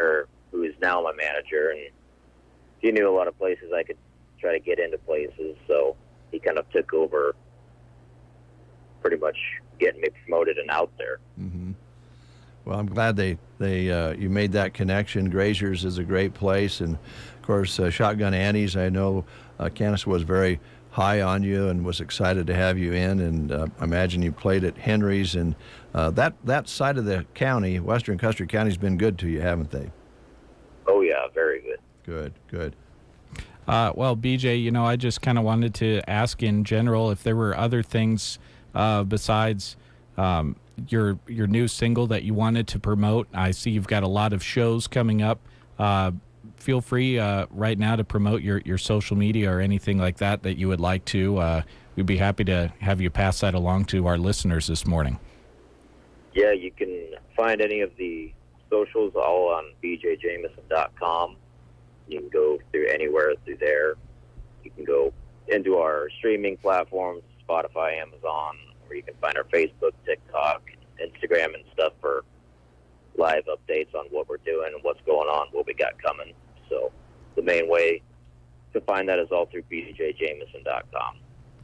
or who is now my manager, and he knew a lot of places I could try to get into places, so he kind of took over pretty much getting me promoted and out there. Mm-hmm. Well, I'm glad you made that connection. Grazier's is a great place, and of course, Shotgun Annie's, I know Candace was very high on you and was excited to have you in, and I imagine you played at Henry's, and that side of the county, Western Custer County, has been good to you, haven't they? Oh, yeah, very good. Good. Well, BJ, I just kind of wanted to ask in general if there were other things besides your new single that you wanted to promote. I see you've got a lot of shows coming up. Feel free right now to promote your social media or anything like that you would like to. We'd be happy to have you pass that along to our listeners this morning. Yeah, you can find any of the socials all on bjjameson.com. You can go through anywhere through there. You can go into our streaming platforms, Spotify, Amazon, or you can find our Facebook, TikTok, Instagram, and stuff for live updates on what we're doing and what's going on, what we got coming. So the main way to find that is all through bjjameson.com.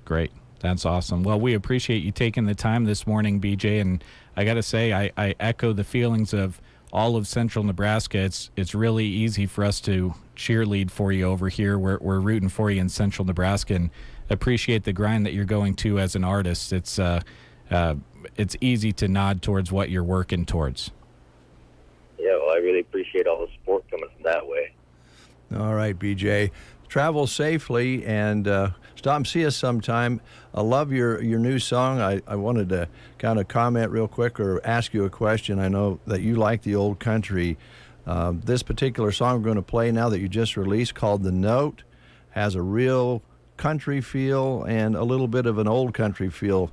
Great. That's awesome. Well, we appreciate you taking the time this morning, BJ, and I got to say, I echo the feelings of all of Central Nebraska. It's really easy for us to cheerlead for you over here. We're rooting for you in Central Nebraska, and appreciate the grind that you're going to as an artist. It's easy to nod towards what you're working towards. Yeah, well, I really appreciate all the support coming from that way. All right, BJ. Travel safely and stop and see us sometime. I love your new song. I wanted to kind of comment real quick or ask you a question. I know that you like the old country. This particular song we're going to play now that you just released, called The Note, has a real country feel and a little bit of an old country feel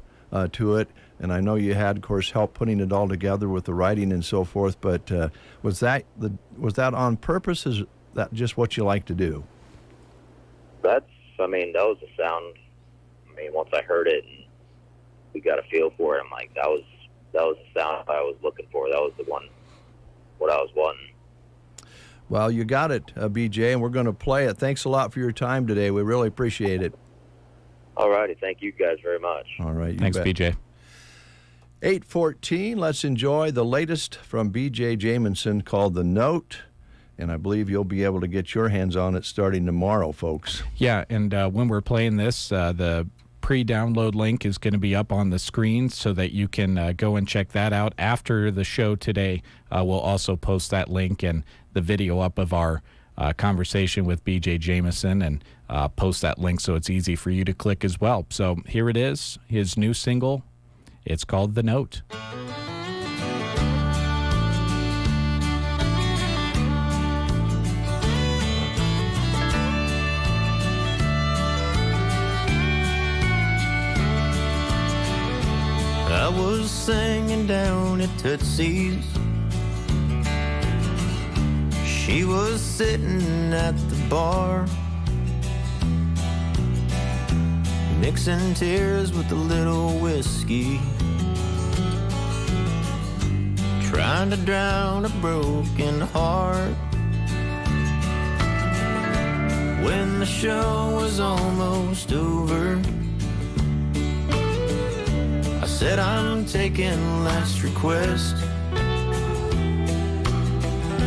to it. And I know you had, of course, help putting it all together with the writing and so forth. But was that on purpose? Is that just what you like to do? That was the sound. Once I heard it and we got a feel for it, I'm like, that was the sound I was looking for. That was the one, what I was wanting. Well, you got it, BJ, and we're going to play it. Thanks a lot for your time today. We really appreciate it. All righty. Thank you guys very much. All right. Thanks, bet. BJ. 8:14. Let's enjoy the latest from B.J. Jameson called The Note. And I believe you'll be able to get your hands on it starting tomorrow, folks. Yeah, and when we're playing this, the pre-download link is going to be up on the screen so that you can go and check that out. After the show today, we'll also post that link and the video up of our conversation with B.J. Jameson and post that link so it's easy for you to click as well. So here it is, his new single. It's called The Note. I was singing down at Tootsie's. She was sitting at the bar, mixing tears with a little whiskey, trying to drown a broken heart. When the show was almost over, I said, I'm taking last request.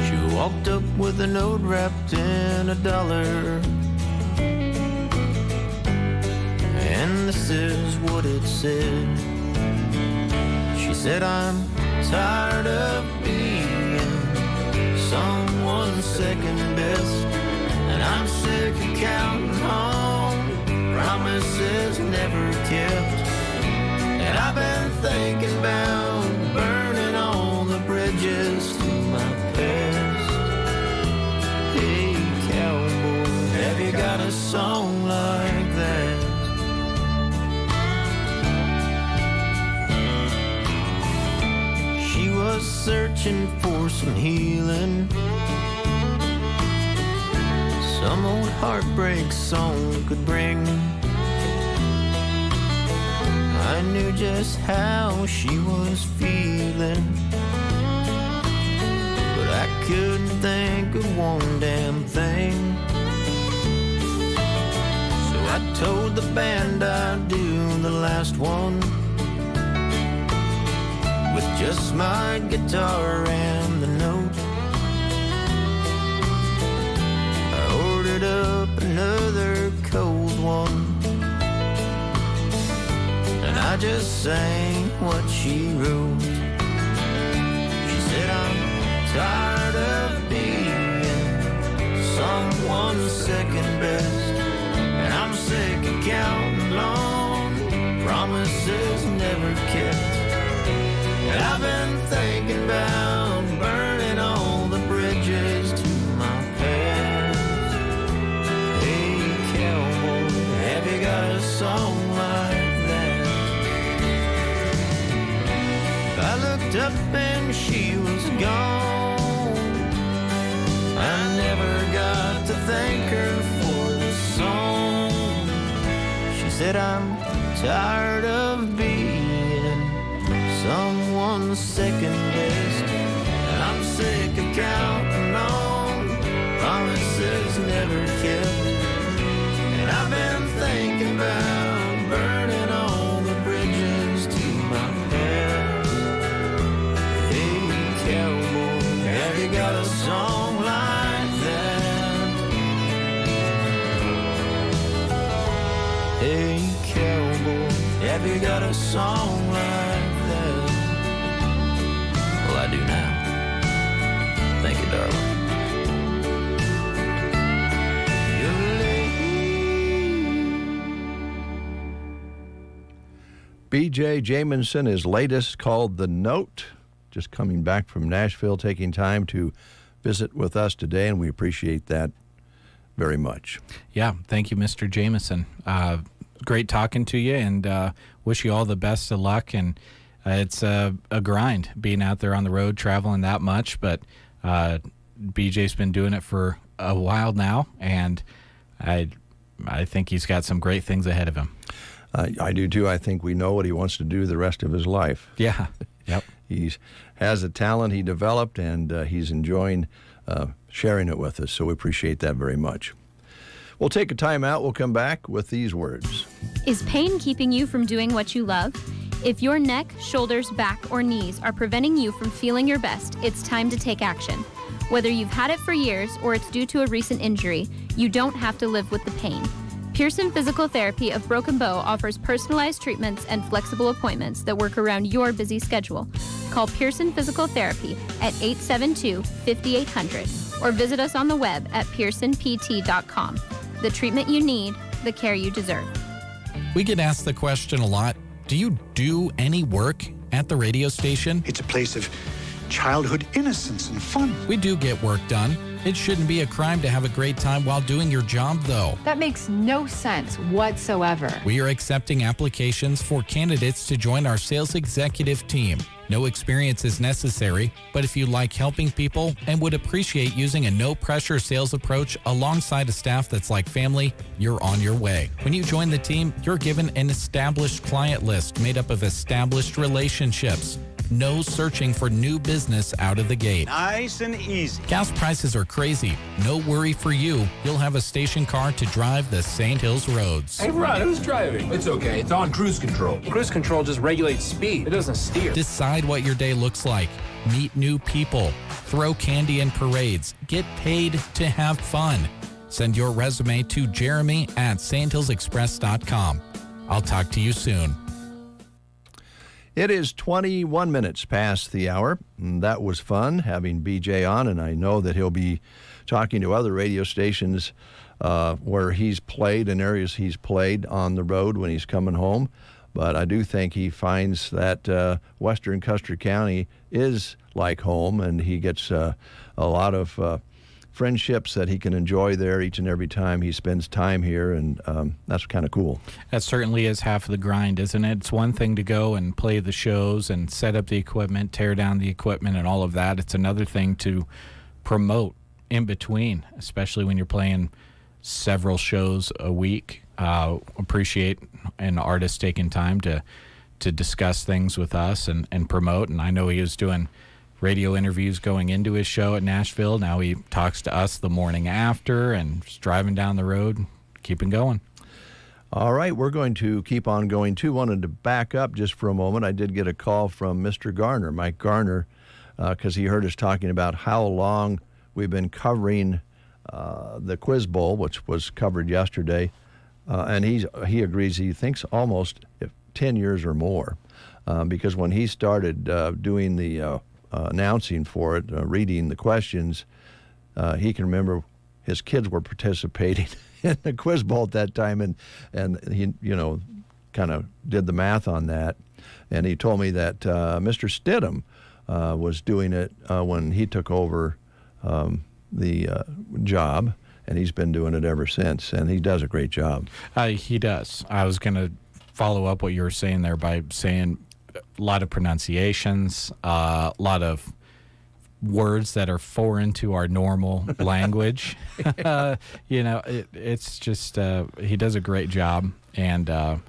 She walked up with a note wrapped in $1. And this is what it said. She said, I'm tired of being someone's second best, and I'm I'm sick of counting home, promises never kept. And I've been thinking about burning all the bridges to my past. Hey, cowboy, have you got a song like that? She was searching for some healing, some old heartbreak song could bring. I knew just how she was feeling, but I couldn't think of one damn thing. So I told the band I'd do the last one with just my guitar and the note. I ordered up another cold one, and I just sang what she wrote. She said, I'm tired of being someone's second best, and I'm sick of counting long promises never kept. And I've been thinking about burning all the bridges to my past. Hey, cowboy, have you got a song like that? I looked up and she was gone. I never got to thank her for the song. She said, I'm tired of being someone's second best, and I'm sick of counting on promises never kept. And I've been thinking about burning all the bridges to my past. Hey, cowboy, have you got a song like that? Hey, cowboy, have you got a song like that? Well, I do now. Thank you, darling. B.J. Jamison, his latest called The Note, just coming back from Nashville, taking time to visit with us today, and we appreciate that very much. Yeah, thank you, Mr. Jamison. Great talking to you, and wish you all the best of luck. And it's a grind being out there on the road, traveling that much, but BJ's been doing it for a while now, and I think he's got some great things ahead of him. I do too. I think we know what he wants to do the rest of his life. Yeah. Yep. He has a talent he developed, and he's enjoying sharing it with us, so we appreciate that very much. We'll take a time out. We'll come back with these words. Is pain keeping you from doing what you love? If your neck, shoulders, back, or knees are preventing you from feeling your best, it's time to take action. Whether you've had it for years or it's due to a recent injury, you don't have to live with the pain. Pearson Physical Therapy of Broken Bow offers personalized treatments and flexible appointments that work around your busy schedule. Call Pearson Physical Therapy at 872-5800 or visit us on the web at pearsonpt.com. The treatment you need, the care you deserve. We get asked the question a lot, do you do any work at the radio station? It's a place of childhood innocence and fun. We do get work done. It shouldn't be a crime to have a great time while doing your job, though. That makes no sense whatsoever. We are accepting applications for candidates to join our sales executive team. No experience is necessary, but if you like helping people and would appreciate using a no-pressure sales approach alongside a staff that's like family, you're on your way. When you join the team, you're given an established client list made up of established relationships. No searching for new business out of the gate. Nice and easy. Gas prices are crazy. No worry for you. You'll have a station car to drive the St. Hills roads. Hey, Ron, who's driving? It's okay. It's on cruise control. Cruise control just regulates speed. It doesn't steer. Decide what your day looks like. Meet new people. Throw candy in parades. Get paid to have fun. Send your resume to jeremy@sthillsexpress.com. I'll talk to you soon. It is 21 minutes past the hour. That was fun having BJ on, and I know that he'll be talking to other radio stations where he's played in areas he's played on the road when he's coming home. But I do think he finds that Western Custer County is like home, and he gets a lot of friendships that he can enjoy there each and every time he spends time here, and that's kind of cool. That certainly is half of the grind, isn't it? It's one thing to go and play the shows and set up the equipment, tear down the equipment and all of that. It's another thing to promote in between, especially when you're playing several shows a week. Appreciate an artist taking time to discuss things with us and promote. And I know he was doing radio interviews going into his show at Nashville. Now he talks to us the morning after and is driving down the road, keeping going. All right, we're going to keep on going too. Wanted to back up just for a moment. I did get a call from Mr. Garner, Mike Garner, because he heard us talking about how long we've been covering the Quiz Bowl, which was covered yesterday. And he agrees, he thinks almost 10 years or more, because when he started doing the announcing for it, reading the questions, he can remember his kids were participating in the Quiz Bowl at that time, and he, kind of did the math on that. And he told me that Mr. Stidham was doing it when he took over the job, and he's been doing it ever since, and he does a great job. He does. I was going to follow up what you were saying there by saying a lot of pronunciations, a lot of words that are foreign to our normal language. It's just he does a great job, and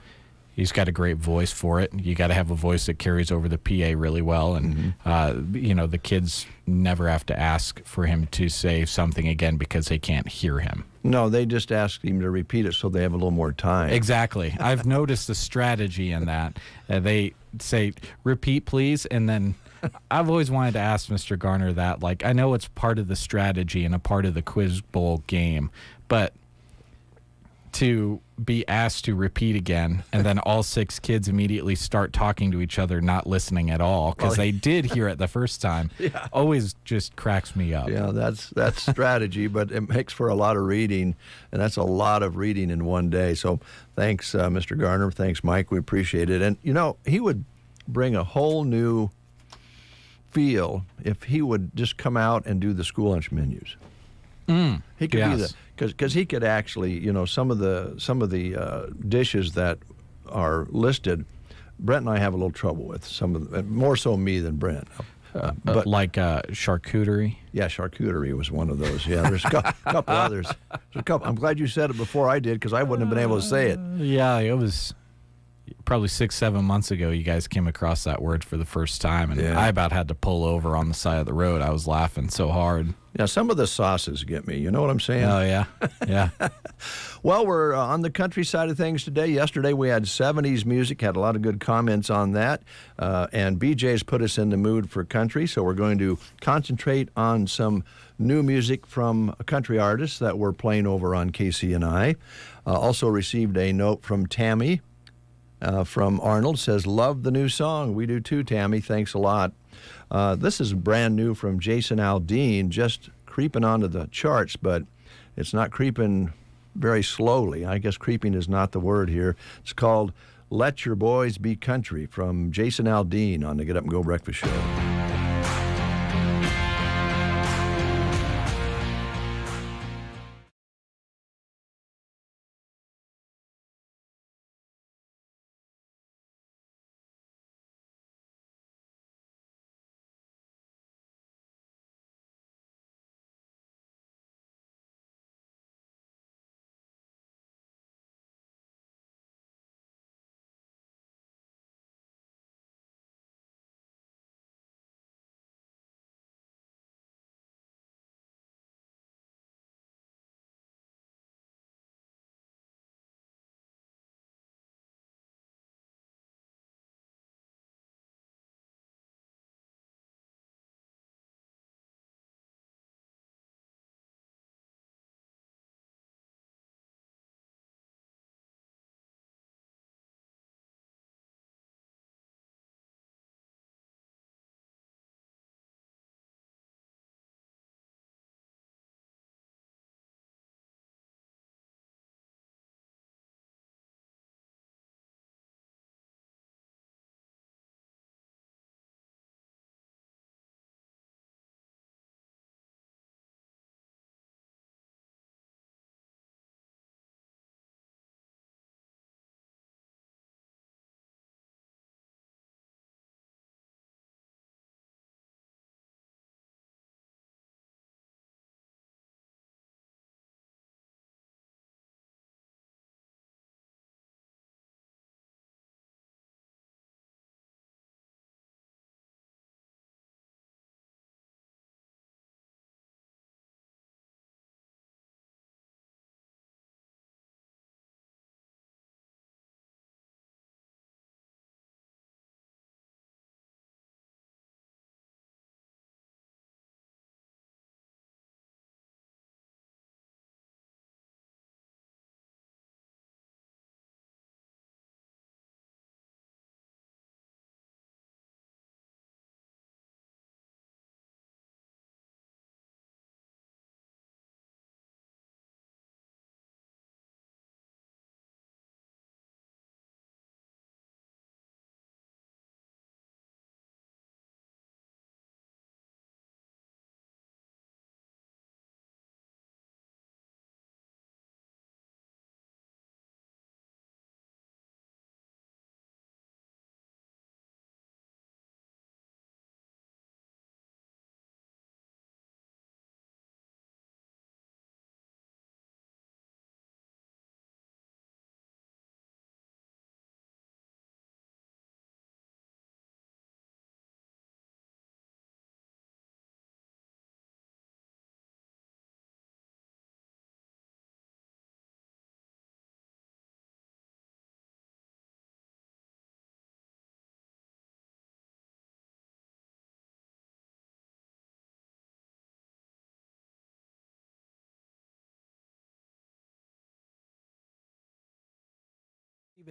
he's got a great voice for it. You got to have a voice that carries over the PA really well, and the kids never have to ask for him to say something again because they can't hear him. No, they just ask him to repeat it so they have a little more time. Exactly. I've noticed the strategy in that. They say, repeat, please, and then I've always wanted to ask Mr. Garner that. Like, I know it's part of the strategy and a part of the Quiz Bowl game, but to be asked to repeat again and then all 6 kids immediately start talking to each other, not listening at all because they did hear it the first time, always just cracks me up. Yeah, that's strategy, but it makes for a lot of reading, and that's a lot of reading in one day. So thanks, Mr. Garner. Thanks, Mike. We appreciate it. And, he would bring a whole new feel if he would just come out and do the school lunch menus. He could be because he could actually, some of the dishes that are listed, Brent and I have a little trouble with. Some of the, more so me than Brent. But like charcuterie. Yeah, charcuterie was one of those. Yeah, there's a couple others. There's a couple. I'm glad you said it before I did because I wouldn't have been able to say it. Yeah, it was probably 6-7 months ago you guys came across that word for the first time, and I about had to pull over on the side of the road. I was laughing so hard. Yeah, some of the sauces get me. You know what I'm saying? Oh, yeah. Yeah. Well, we're on the country side of things today. Yesterday we had 70s music, had a lot of good comments on that, and BJ's put us in the mood for country, so we're going to concentrate on some new music from country artists that we're playing over on KCNI. Also received a note from Tammy from Arnold, says, love the new song. We do too, Tammy. Thanks a lot. This is brand new from Jason Aldean, just creeping onto the charts, but it's not creeping very slowly. I guess creeping is not the word here. It's called Let Your Boys Be Country from Jason Aldean on the Get Up and Go Breakfast Show.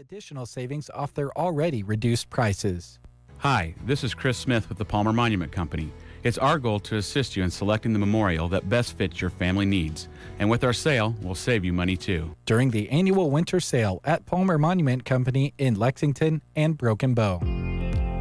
Additional savings off their already reduced prices. Hi, this is Chris Smith with the Palmer Monument Company. It's our goal to assist you in selecting the memorial that best fits your family needs. And with our sale, we'll save you money too. During the annual winter sale at Palmer Monument Company in Lexington and Broken Bow.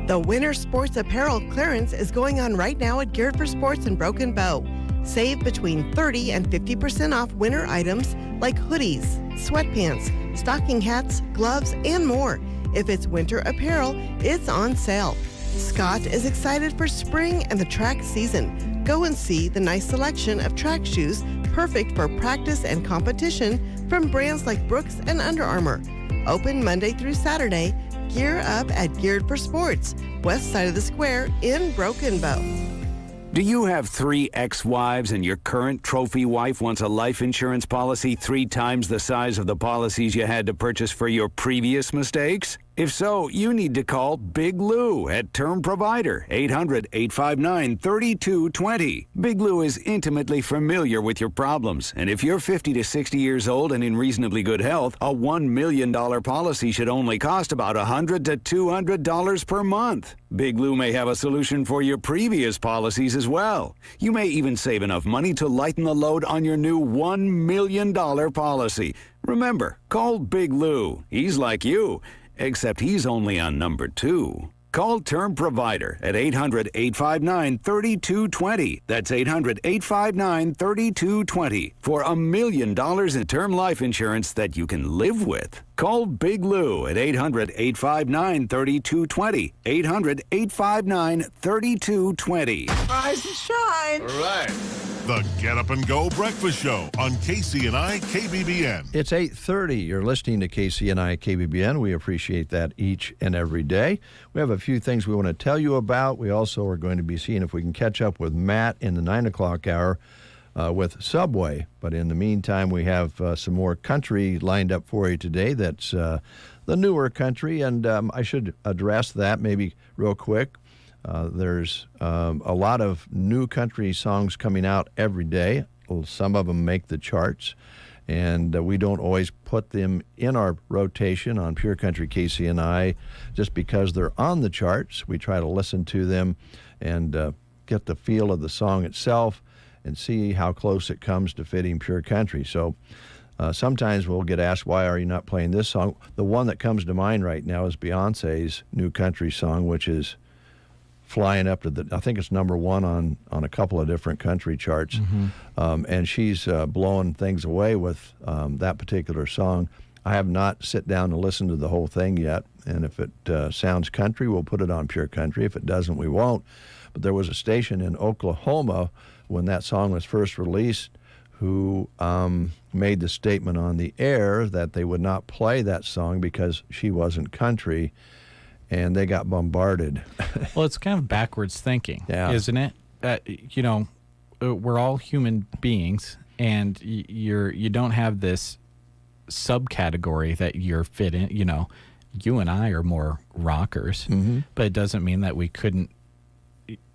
The winter sports apparel clearance is going on right now at Geared for Sports in Broken Bow. Save between 30 and 50% off winter items like hoodies, sweatpants, stocking hats, gloves, and more. If it's winter apparel, it's on sale. Scott is excited for spring and the track season. Go and see the nice selection of track shoes perfect for practice and competition from brands like Brooks and Under Armour. Open Monday through Saturday. Gear up at Geared for Sports, west side of the square in Broken Bow. Do you have 3 ex-wives and your current trophy wife wants a life insurance policy 3 times the size of the policies you had to purchase for your previous mistakes? If so, you need to call Big Lou at Term Provider, 800-859-3220. Big Lou is intimately familiar with your problems, and if you're 50 to 60 years old and in reasonably good health, a $1 million policy should only cost about $100 to $200 per month. Big Lou may have a solution for your previous policies as well. You may even save enough money to lighten the load on your new $1 million policy. Remember, call Big Lou. He's like you, except he's only on number 2. Call Term Provider at 800-859-3220. That's 800-859-3220 for $1 million in term life insurance that you can live with. Call Big Lou at 800-859-3220. 800-859-3220. Rise and shine. All right. The Get Up and Go Breakfast Show on KCNI KBBN. It's 8:30. You're listening to KCNI KBBN. We appreciate that each and every day. We have a few things we want to tell you about. We also are going to be seeing if we can catch up with Matt in the 9 o'clock hour with Subway. But in the meantime, we have some more country lined up for you today. That's the newer country, and I should address that maybe real quick. There's a lot of new country songs coming out every day. Some of them make the charts, and we don't always put them in our rotation on Pure Country KCNI just because they're on the charts. We try to listen to them and get the feel of the song itself and see how close it comes to fitting Pure Country. So sometimes we'll get asked, why are you not playing this song? The one that comes to mind right now is Beyonce's new country song, which is flying up to I think it's number 1 on a couple of different country charts. Mm-hmm. And she's blowing things away with that particular song. I have not sit down and listened to the whole thing yet. And if it sounds country, we'll put it on Pure Country. If it doesn't, we won't. But there was a station in Oklahoma when that song was first released who made the statement on the air that they would not play that song because she wasn't country. And they got bombarded. Well, it's kind of backwards thinking, isn't it? We're all human beings, and you don't have this subcategory that you're fit in. You and I are more rockers, but it doesn't mean that we couldn't.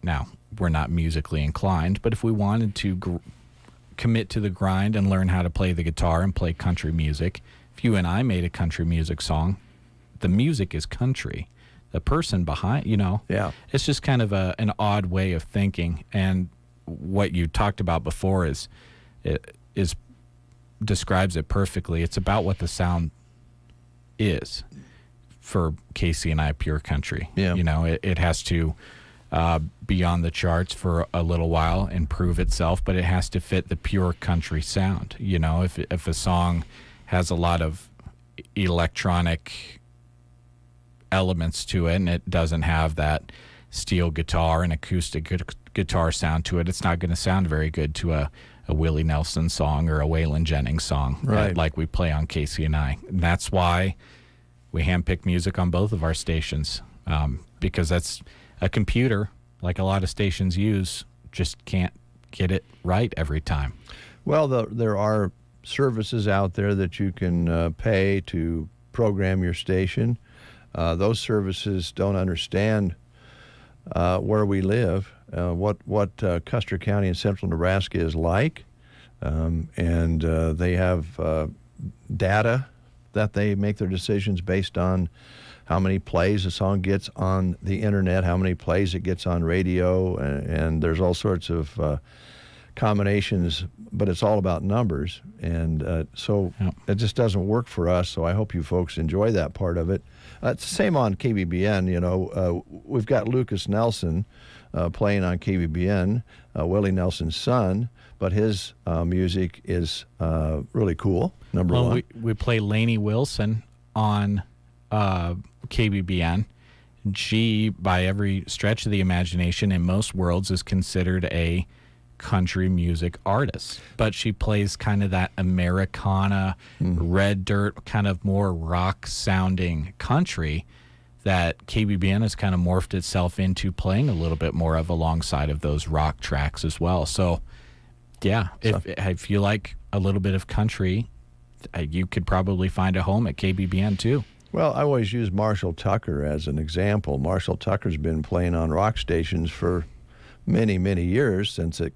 Now, we're not musically inclined, but if we wanted to commit to the grind and learn how to play the guitar and play country music, if you and I made a country music song, the music is country. The person behind, it's just kind of an odd way of thinking. And what you talked about before describes it perfectly. It's about what the sound is for KCNI Pure Country. Yeah. It has to be on the charts for a little while and prove itself, but it has to fit the pure country sound. If a song has a lot of electronic elements to it and it doesn't have that steel guitar and acoustic guitar sound to it, it's not going to sound very good to a Willie Nelson song or a Waylon Jennings song, right, like we play on KCNI. And that's why we handpick music on both of our stations, because that's a computer, like a lot of stations use, just can't get it right every time. Well, there are services out there that you can pay to program your station. Those services don't understand where we live, what Custer County and central Nebraska is like, and they have data that they make their decisions based on how many plays a song gets on the internet, how many plays it gets on radio, and there's all sorts of combinations, but it's all about numbers. And so it just doesn't work for us, so I hope you folks enjoy that part of it. It's the same on KBBN. You know, we've got Lucas Nelson playing on KBBN, Willie Nelson's son, but his music is really cool, number one. We play Lainey Wilson on KBBN. She, by every stretch of the imagination, in most worlds, is considered a country music artist, but she plays kind of that Americana, red dirt, kind of more rock sounding country that KBBN has kind of morphed itself into playing a little bit more of alongside of those rock tracks as well. So yeah, if you like a little bit of country, you could probably find a home at KBBN too. Well, I always use Marshall Tucker as an example. Marshall Tucker's been playing on rock stations for many, many years, since it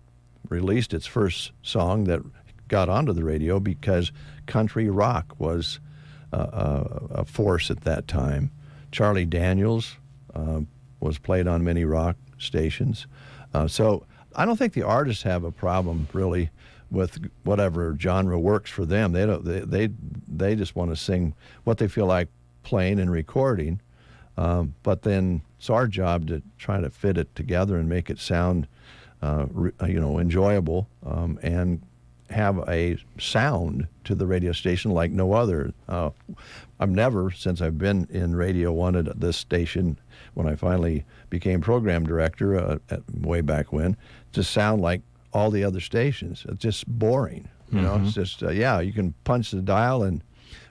released its first song that got onto the radio, because country rock was a force at that time. Charlie Daniels was played on many rock stations. So I don't think the artists have a problem really with whatever genre works for them. They just want to sing what they feel like playing and recording. But then it's our job to try to fit it together and make it sound enjoyable, and have a sound to the radio station like no other. I've never, since I've been in radio, wanted this station, when I finally became program director way back when, to sound like all the other stations. It's just boring. You know, it's just, you can punch the dial and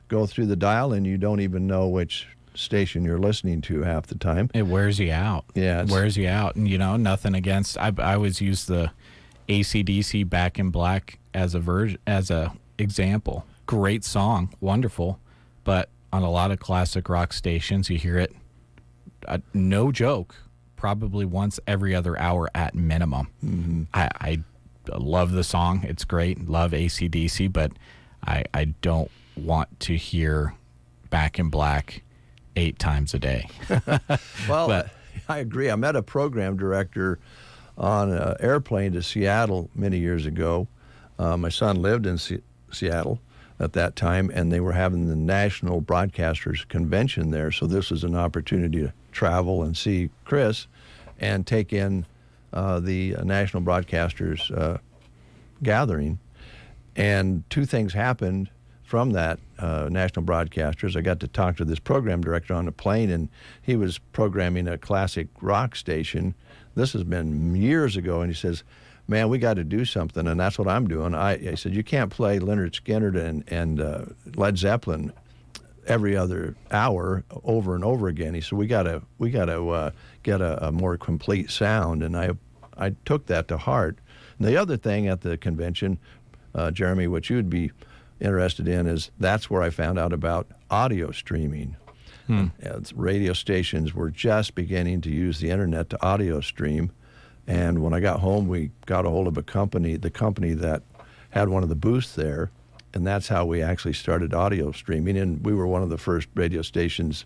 go through the dial, and you don't even know which station you're listening to half the time. It wears you out. Yeah, it wears you out. And nothing against. I always use the AC/DC Back in Black as a example. Great song, wonderful, but on a lot of classic rock stations, you hear it. No joke, probably once every other hour at minimum. I love the song. It's great. Love AC/DC, but I don't want to hear Back in Black 8 times a day. Well, I agree. I met a program director on an airplane to Seattle many years ago. My son lived in Seattle at that time, and they were having the National Broadcasters Convention there. So this was an opportunity to travel and see Chris and take in the National Broadcasters gathering. And two things happened from that National Broadcasters. I got to talk to this program director on the plane, and he was programming a classic rock station. This has been years ago, and he says, man, we got to do something, and that's what I'm doing. I said, you can't play Lynyrd Skynyrd and Led Zeppelin every other hour over and over again. He said, we got to get a more complete sound, and I took that to heart. And the other thing at the convention, Jeremy, which you'd be interested in, is that's where I found out about audio streaming. Radio stations were just beginning to use the internet to audio stream, and when I got home, we got a hold of the company that had one of the booths there, and that's how we actually started audio streaming. And we were one of the first radio stations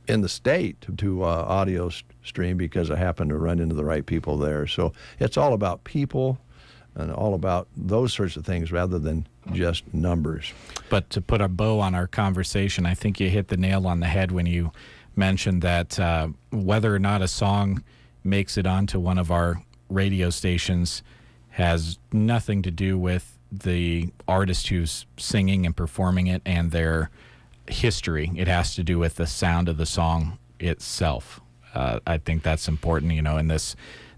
in the state to audio stream, because I happened to run into the right people there. So it's all about people and all about those sorts of things rather than just numbers. But to put a bow on our conversation, I think you hit the nail on the head when you mentioned that whether or not a song makes it onto one of our radio stations has nothing to do with the artist who's singing and performing it and their history. It has to do with the sound of the song itself. I think that's important, in this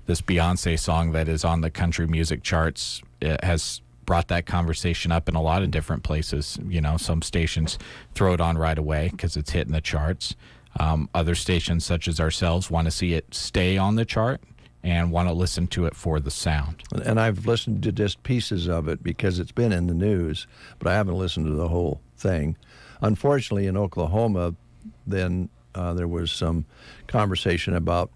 Beyonce song that is on the country music charts. It has brought that conversation up in a lot of different places. Some stations throw it on right away because it's hitting the charts. Other stations, such as ourselves, want to see it stay on the chart and want to listen to it for the sound. And I've listened to just pieces of it because it's been in the news, but I haven't listened to the whole thing. Unfortunately, in Oklahoma, then there was some conversation about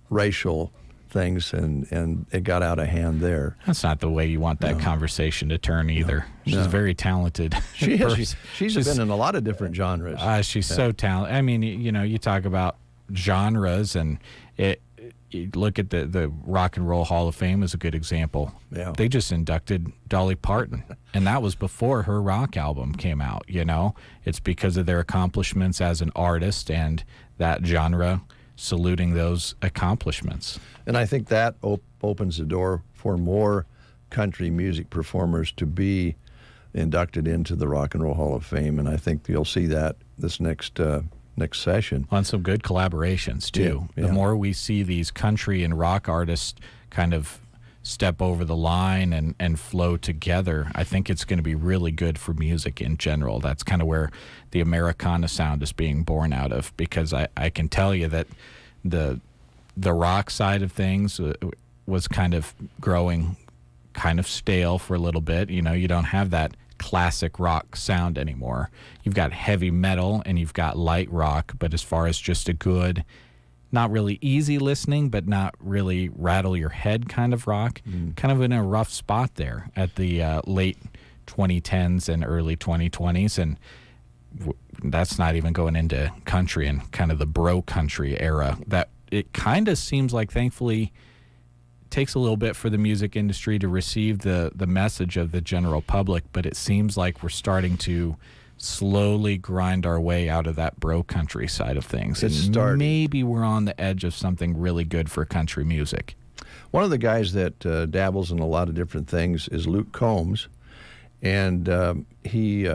racial things, and it got out of hand there. That's not the way you want that conversation to turn either. She's very talented. She's been in a lot of different genres. She's so talented. I mean, you talk about genres, and you look at the Rock and Roll Hall of Fame as a good example. Yeah. They just inducted Dolly Parton, and that was before her rock album came out. It's because of their accomplishments as an artist and that genre saluting those accomplishments. And I think that opens the door for more country music performers to be inducted into the Rock and Roll Hall of Fame, and I think you'll see that this next session. On some good collaborations, too. Yeah. The more we see these country and rock artists kind of step over the line and flow together, I think it's going to be really good for music in general. That's kind of where the Americana sound is being born out of, because I can tell you that the rock side of things was kind of growing kind of stale for a little bit. You don't have that classic rock sound anymore. You've got heavy metal and you've got light rock, but as far as just a good, not really easy listening, but not really rattle your head kind of rock, kind of in a rough spot there at the late 2010s and early 2020s. And that's not even going into country and kind of the bro country era. That it kind of seems like, thankfully, takes a little bit for the music industry to receive the message of the general public, but it seems like we're starting to slowly grind our way out of that bro country side of things. Maybe we're on the edge of something really good for country music. One of the guys that dabbles in a lot of different things is Luke Combs, and he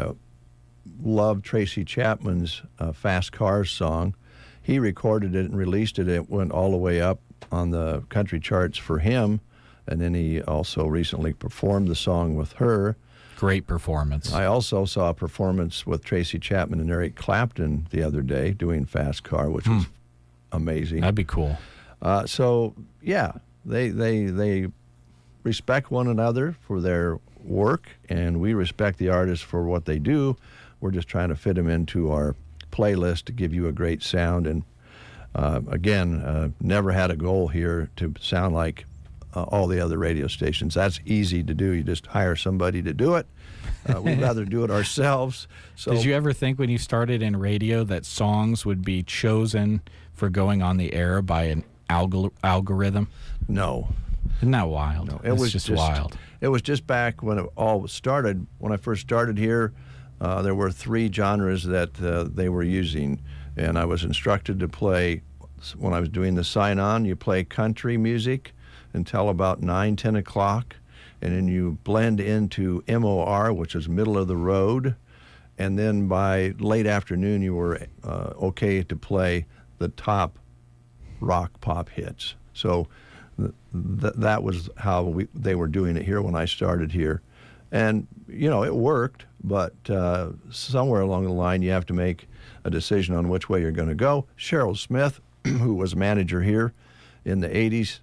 loved Tracy Chapman's Fast Cars song. He recorded it and released it. It went all the way up on the country charts for him, and then he also recently performed the song with her. Great performance. I also saw a performance with Tracy Chapman and Eric Clapton the other day doing Fast Car, which was amazing. That'd be cool. So yeah, they respect one another for their work, and we respect the artists for what they do. We're just trying to fit them into our playlist to give you a great sound. And again, never had a goal here to sound like all the other radio stations. That's easy to do. You just hire somebody to do it. We'd rather do it ourselves. So, did you ever think when you started in radio that songs would be chosen for going on the air by an algorithm? No. Isn't that wild? No, it was just wild. It was just back when it all started. When I first started here, there were 3 genres that they were using, and I was instructed to play, when I was doing the sign-on, you play country music until about 9, 10 o'clock, and then you blend into MOR, which is middle of the road, and then by late afternoon you were okay to play the top rock pop hits. So that was how they were doing it here when I started here. And, it worked, but somewhere along the line you have to make a decision on which way you're going to go. Cheryl Smith, who was manager here in the 80s,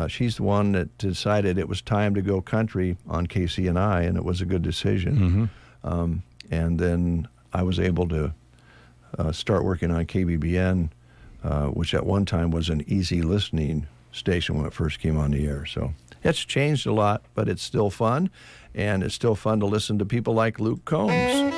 she's the one that decided it was time to go country on KCNI, and it was a good decision. And then I was able to start working on KBBN, which at one time was an easy listening station when it first came on the air. So it's changed a lot, but it's still fun, and it's still fun to listen to people like Luke Combs.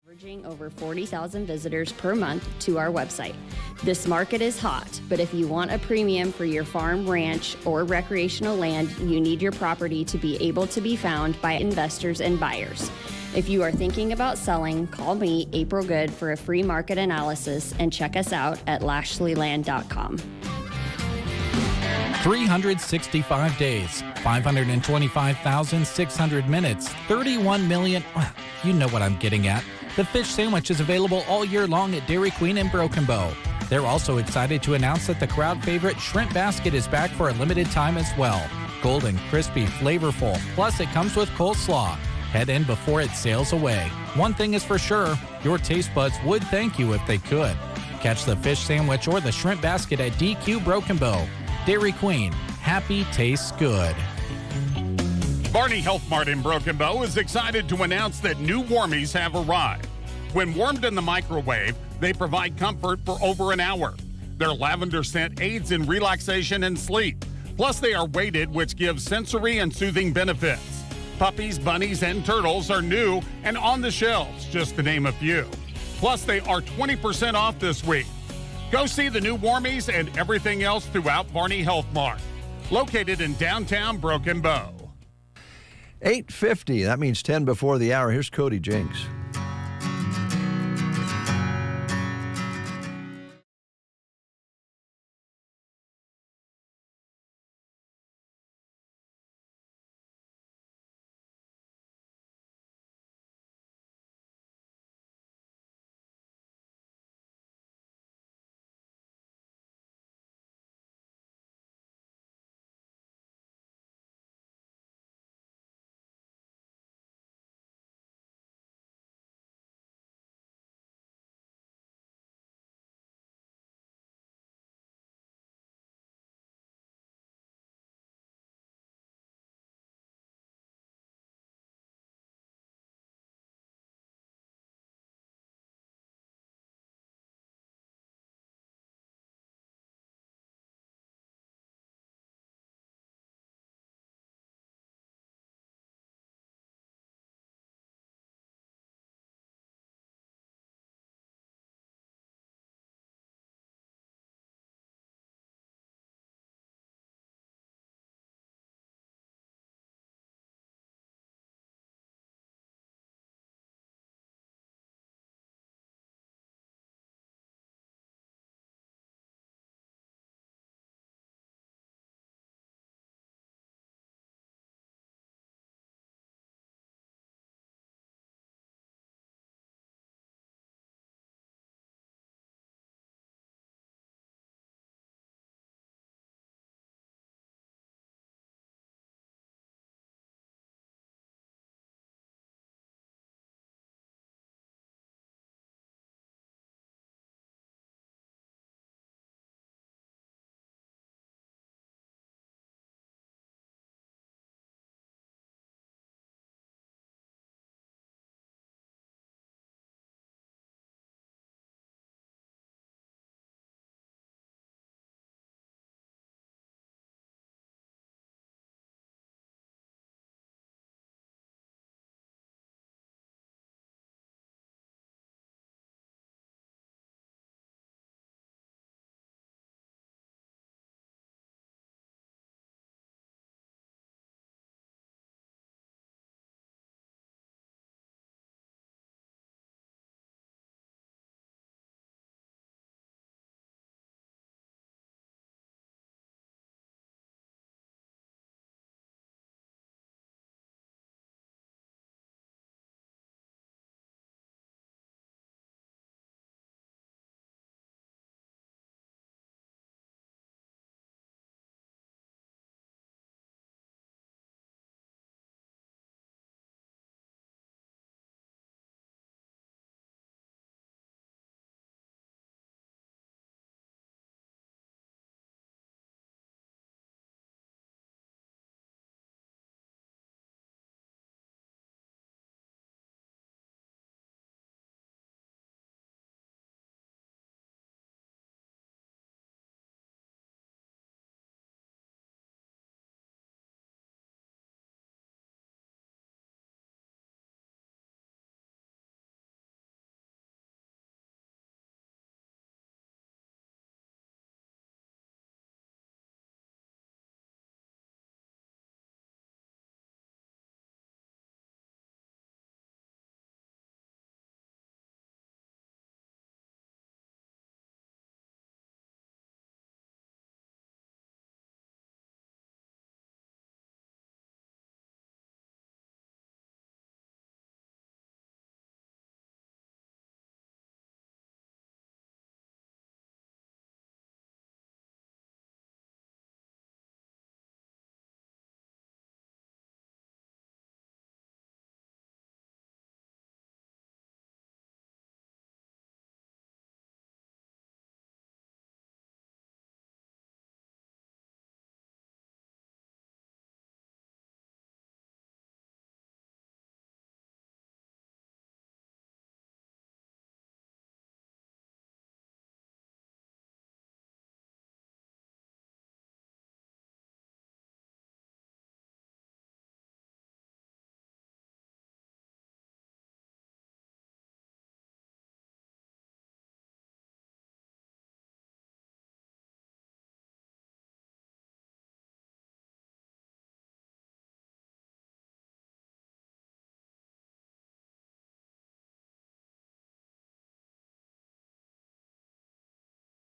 Averaging over 40,000 visitors per month to our website. This market is hot, but if you want a premium for your farm, ranch, or recreational land, you need your property to be able to be found by investors and buyers. If you are thinking about selling, call me, April Good, for a free market analysis and check us out at lashleyland.com. 365 days, 525,600 minutes, 31 million. You know what I'm getting at. The fish sandwich is available all year long at Dairy Queen and Broken Bow. They're also excited to announce that the crowd favorite shrimp basket is back for a limited time as well. Golden, crispy, flavorful, plus it comes with coleslaw. Head in before it sails away. One thing is for sure, your taste buds would thank you if they could. Catch the fish sandwich or the shrimp basket at DQ Broken Bow. Dairy Queen, happy tastes good. Barney Health Mart in Broken Bow is excited to announce that new Warmies have arrived. When warmed in the microwave, they provide comfort for over an hour. Their lavender scent aids in relaxation and sleep. Plus, they are weighted, which gives sensory and soothing benefits. Puppies, bunnies, and turtles are new and on the shelves, just to name a few. Plus, they are 20% off this week. Go see the new Warmies and everything else throughout Barney Health Mart, located in downtown Broken Bow. 8:50, that means 10 before the hour. Here's Cody Jenks.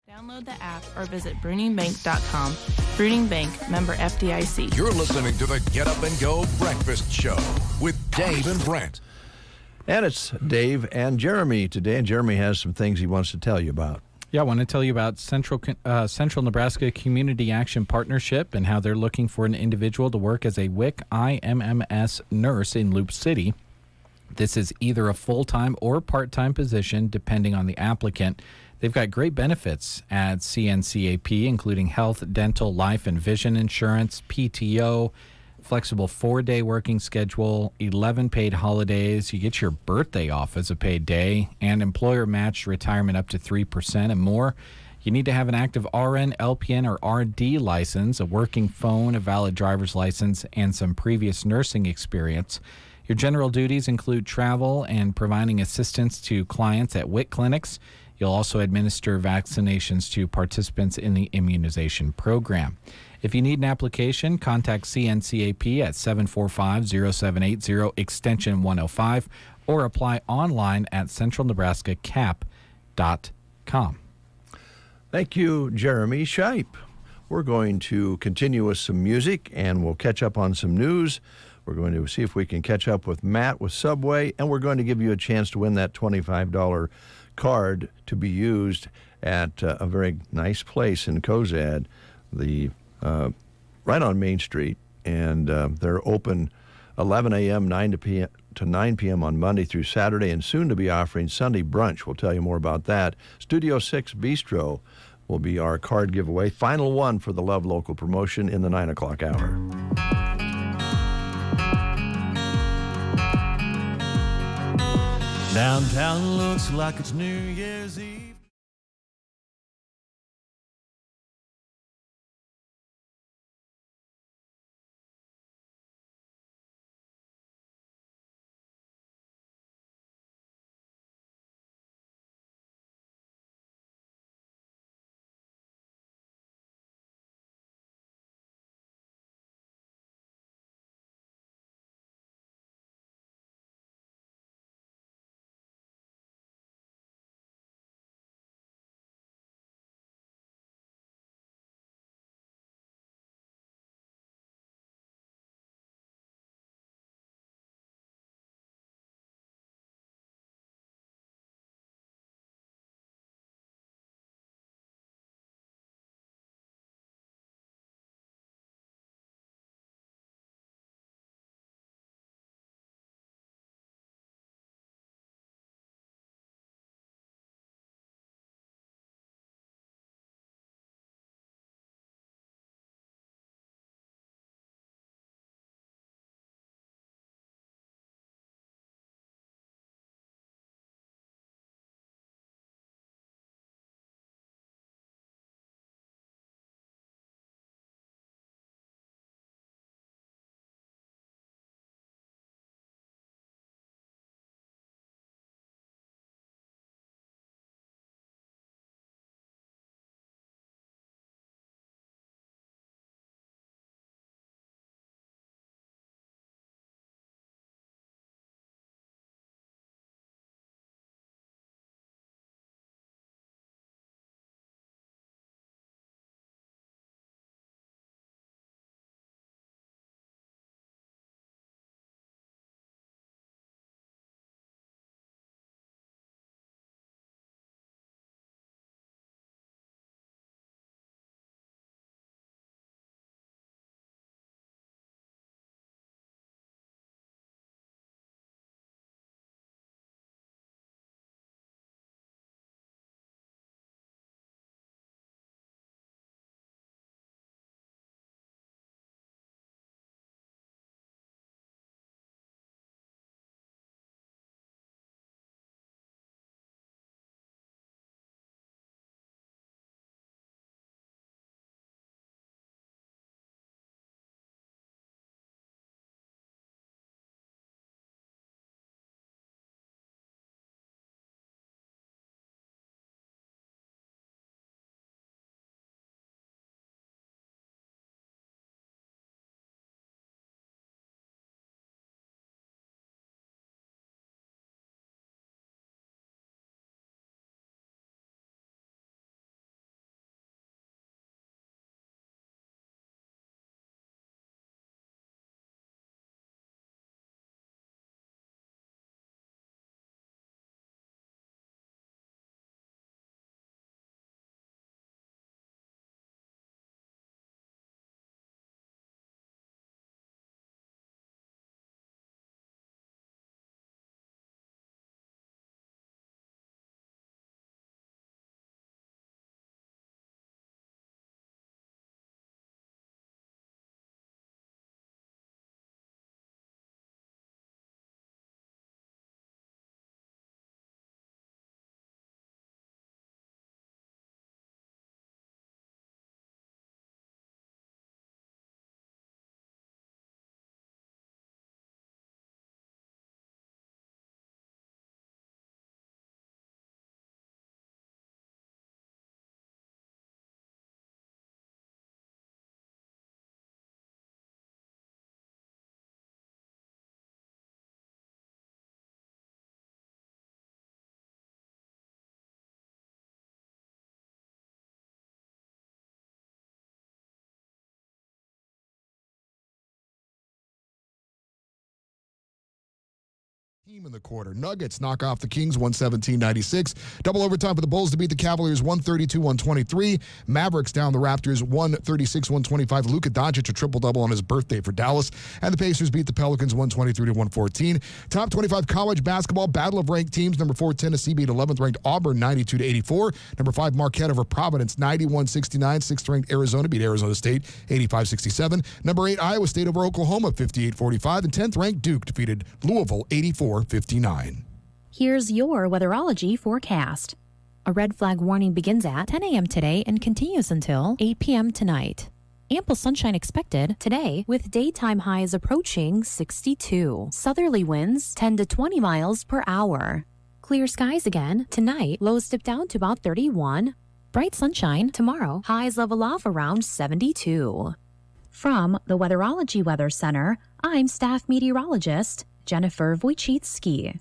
Download the app or visit BruninBank.com. Bruning Bank, member FDIC. You're listening to the Get Up and Go Breakfast Show with Dave and Brent. And it's Dave and Jeremy today, and Jeremy has some things he wants to tell you about. Yeah, I want to tell you about Central Nebraska Community Action Partnership and how they're looking for an individual to work as a WIC IMMS nurse in Loop City. This is either a full-time or part-time position, depending on the applicant. They've got great benefits at CNCAP, including health, dental, life, and vision insurance, PTO, flexible 4-day working schedule, 11 paid holidays. You get your birthday off as a paid day, and employer-matched retirement up to 3% and more. You need to have an active RN, LPN, or RD license, a working phone, a valid driver's license, and some previous nursing experience. Your general duties include travel and providing assistance to clients at WIC clinics. You'll also administer vaccinations to participants in the immunization program. If you need an application, contact CNCAP at 745-0780, extension 105, or apply online at centralnebraskacap.com. Thank you, Jeremy Shipe. We're going to continue with some music, and we'll catch up on some news. We're going to see if we can catch up with Matt with Subway, and we're going to give you a chance to win that $25 card to be used at a very nice place in Cozad, right on Main Street, and they're open 11 a.m. 9 to 9 p.m. on Monday through Saturday, and soon to be offering Sunday brunch. We'll tell you more about that. Studio 6 Bistro will be our card giveaway. Final one for the Love Local promotion in the 9 o'clock hour. Downtown looks like it's New Year's Eve. Team in the quarter. Nuggets knock off the Kings 117-96. Double overtime for the Bulls to beat the Cavaliers 132-123. Mavericks down the Raptors 136-125. Luka Doncic a triple-double on his birthday for Dallas. And the Pacers beat the Pelicans 123-114. Top 25 college basketball battle of ranked teams. Number 4 Tennessee beat 11th ranked Auburn 92-84. Number 5 Marquette over Providence 91-69. 6th ranked Arizona beat Arizona State 85-67. Number 8 Iowa State over Oklahoma 58-45. And 10th ranked Duke defeated Louisville 84-59. Here's your weatherology forecast. A red flag warning begins at 10 a.m. today and continues until 8 p.m. tonight. Ample sunshine expected today with daytime highs approaching 62. Southerly winds 10 to 20 miles per hour. Clear skies again tonight, lows dip down to about 31. Bright sunshine tomorrow, highs level off around 72. From the Weatherology Weather Center, I'm staff meteorologist Jennifer Wojcicki.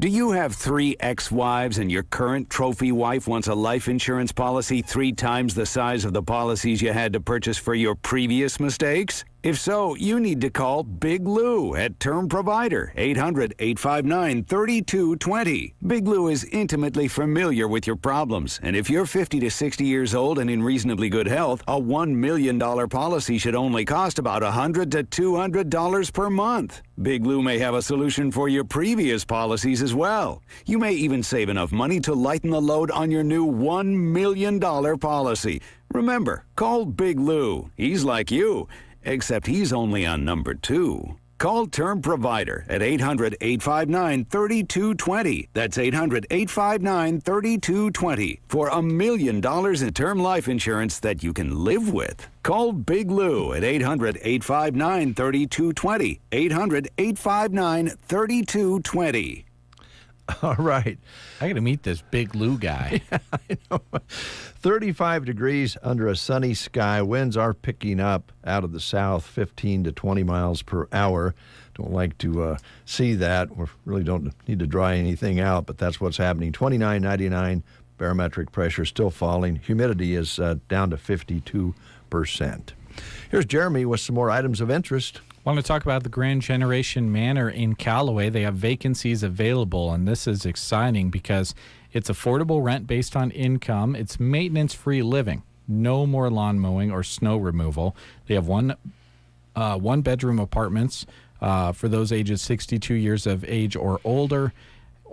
Do you have 3 ex-wives and your current trophy wife wants a life insurance policy 3 times the size of the policies you had to purchase for your previous mistakes? If so, you need to call Big Lou at Term Provider, 800-859-3220. Big Lou is intimately familiar with your problems, and if you're 50 to 60 years old and in reasonably good health, a $1 million policy should only cost about $100 to $200 per month. Big Lou may have a solution for your previous policies as well. You may even save enough money to lighten the load on your new $1 million policy. Remember, call Big Lou. He's like you, except he's only on number 2. Call Term Provider at 800-859-3220. That's 800-859-3220 for $1 million in term life insurance that you can live with. Call Big Lou at 800-859-3220. 800-859-3220. All right. I got to meet this Big Lou guy. Yeah, I know. 35 degrees under a sunny sky. Winds are picking up out of the south, 15 to 20 miles per hour. Don't like to see that. We really don't need to dry anything out, but that's what's happening. 29.99 barometric pressure still falling. Humidity is down to 52%. Here's Jeremy with some more items of interest. I want to talk about the Grand Generation Manor in Callaway. They have vacancies available, and this is exciting because it's affordable rent based on income. It's maintenance-free living. No more lawn mowing or snow removal. They have one-bedroom apartments for those ages 62 years of age or older,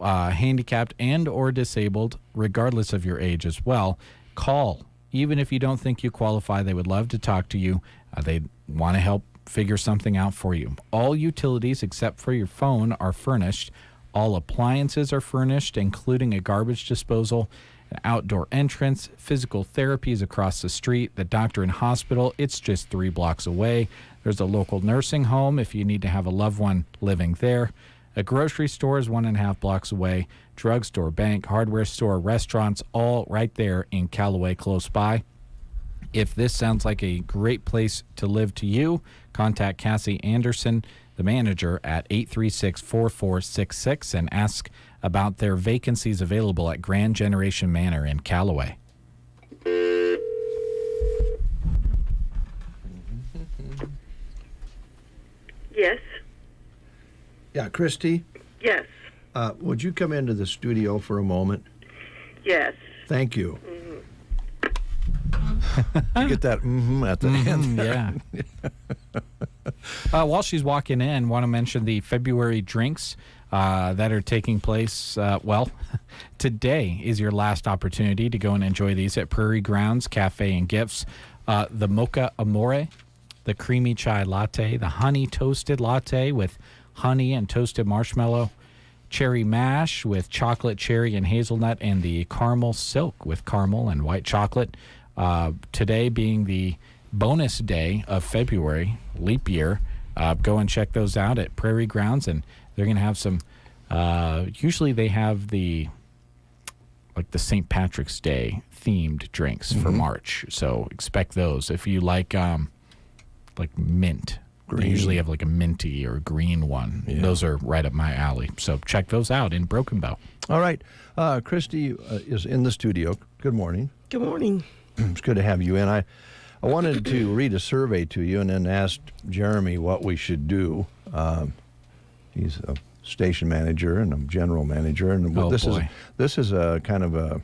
handicapped and or disabled, regardless of your age as well. Call. Even if you don't think you qualify, they would love to talk to you. They want to help figure something out for you. All utilities except for your phone are furnished. All appliances are furnished, including a garbage disposal, an outdoor entrance, physical therapy is across the street, the doctor and hospital, it's just 3 blocks away. There's a local nursing home if you need to have a loved one living there. A grocery store is 1.5 blocks away. Drugstore, bank, hardware store, restaurants, all right there in Callaway close by. If this sounds like a great place to live to you, contact Cassie Anderson, the manager, at 836-4466 and ask about their vacancies available at Grand Generation Manor in Callaway. Yes. Yeah, Christy? Yes. Would you come into the studio for a moment? Yes. Thank you. You get that at the end. Yeah. While she's walking in, want to mention the February drinks that are taking place. Today is your last opportunity to go and enjoy these at Prairie Grounds Cafe and Gifts. The Mocha Amore, the Creamy Chai Latte, the Honey Toasted Latte with honey and toasted marshmallow, Cherry Mash with chocolate, cherry, and hazelnut, and the Caramel Silk with caramel and white chocolate. Today being the bonus day of February, leap year, go and check those out at Prairie Grounds, and they're going to have some, usually they have the St. Patrick's Day themed drinks for March, so expect those. If you like mint, green. They usually have like a minty or green one. Yeah. Those are right up my alley, so check those out in Broken Bow. All right. Christy is in the studio. Good morning. Good morning. It's good to have you in. I wanted to read a survey to you and then asked Jeremy what we should do. He's a station manager and I'm general manager, and this is a kind of a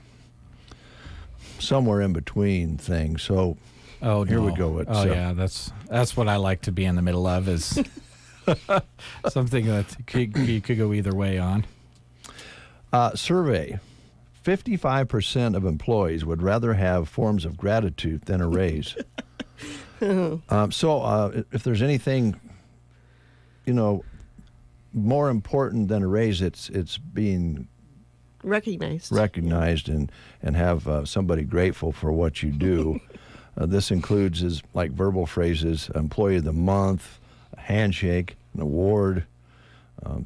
somewhere in between thing. So here we go. Yeah, that's what I like to be in the middle of, is something that you could go either way on. Survey: 55% of employees would rather have forms of gratitude than a raise. So if there's anything, more important than a raise, it's being recognized and have somebody grateful for what you do. This includes like verbal phrases, employee of the month, a handshake, an award,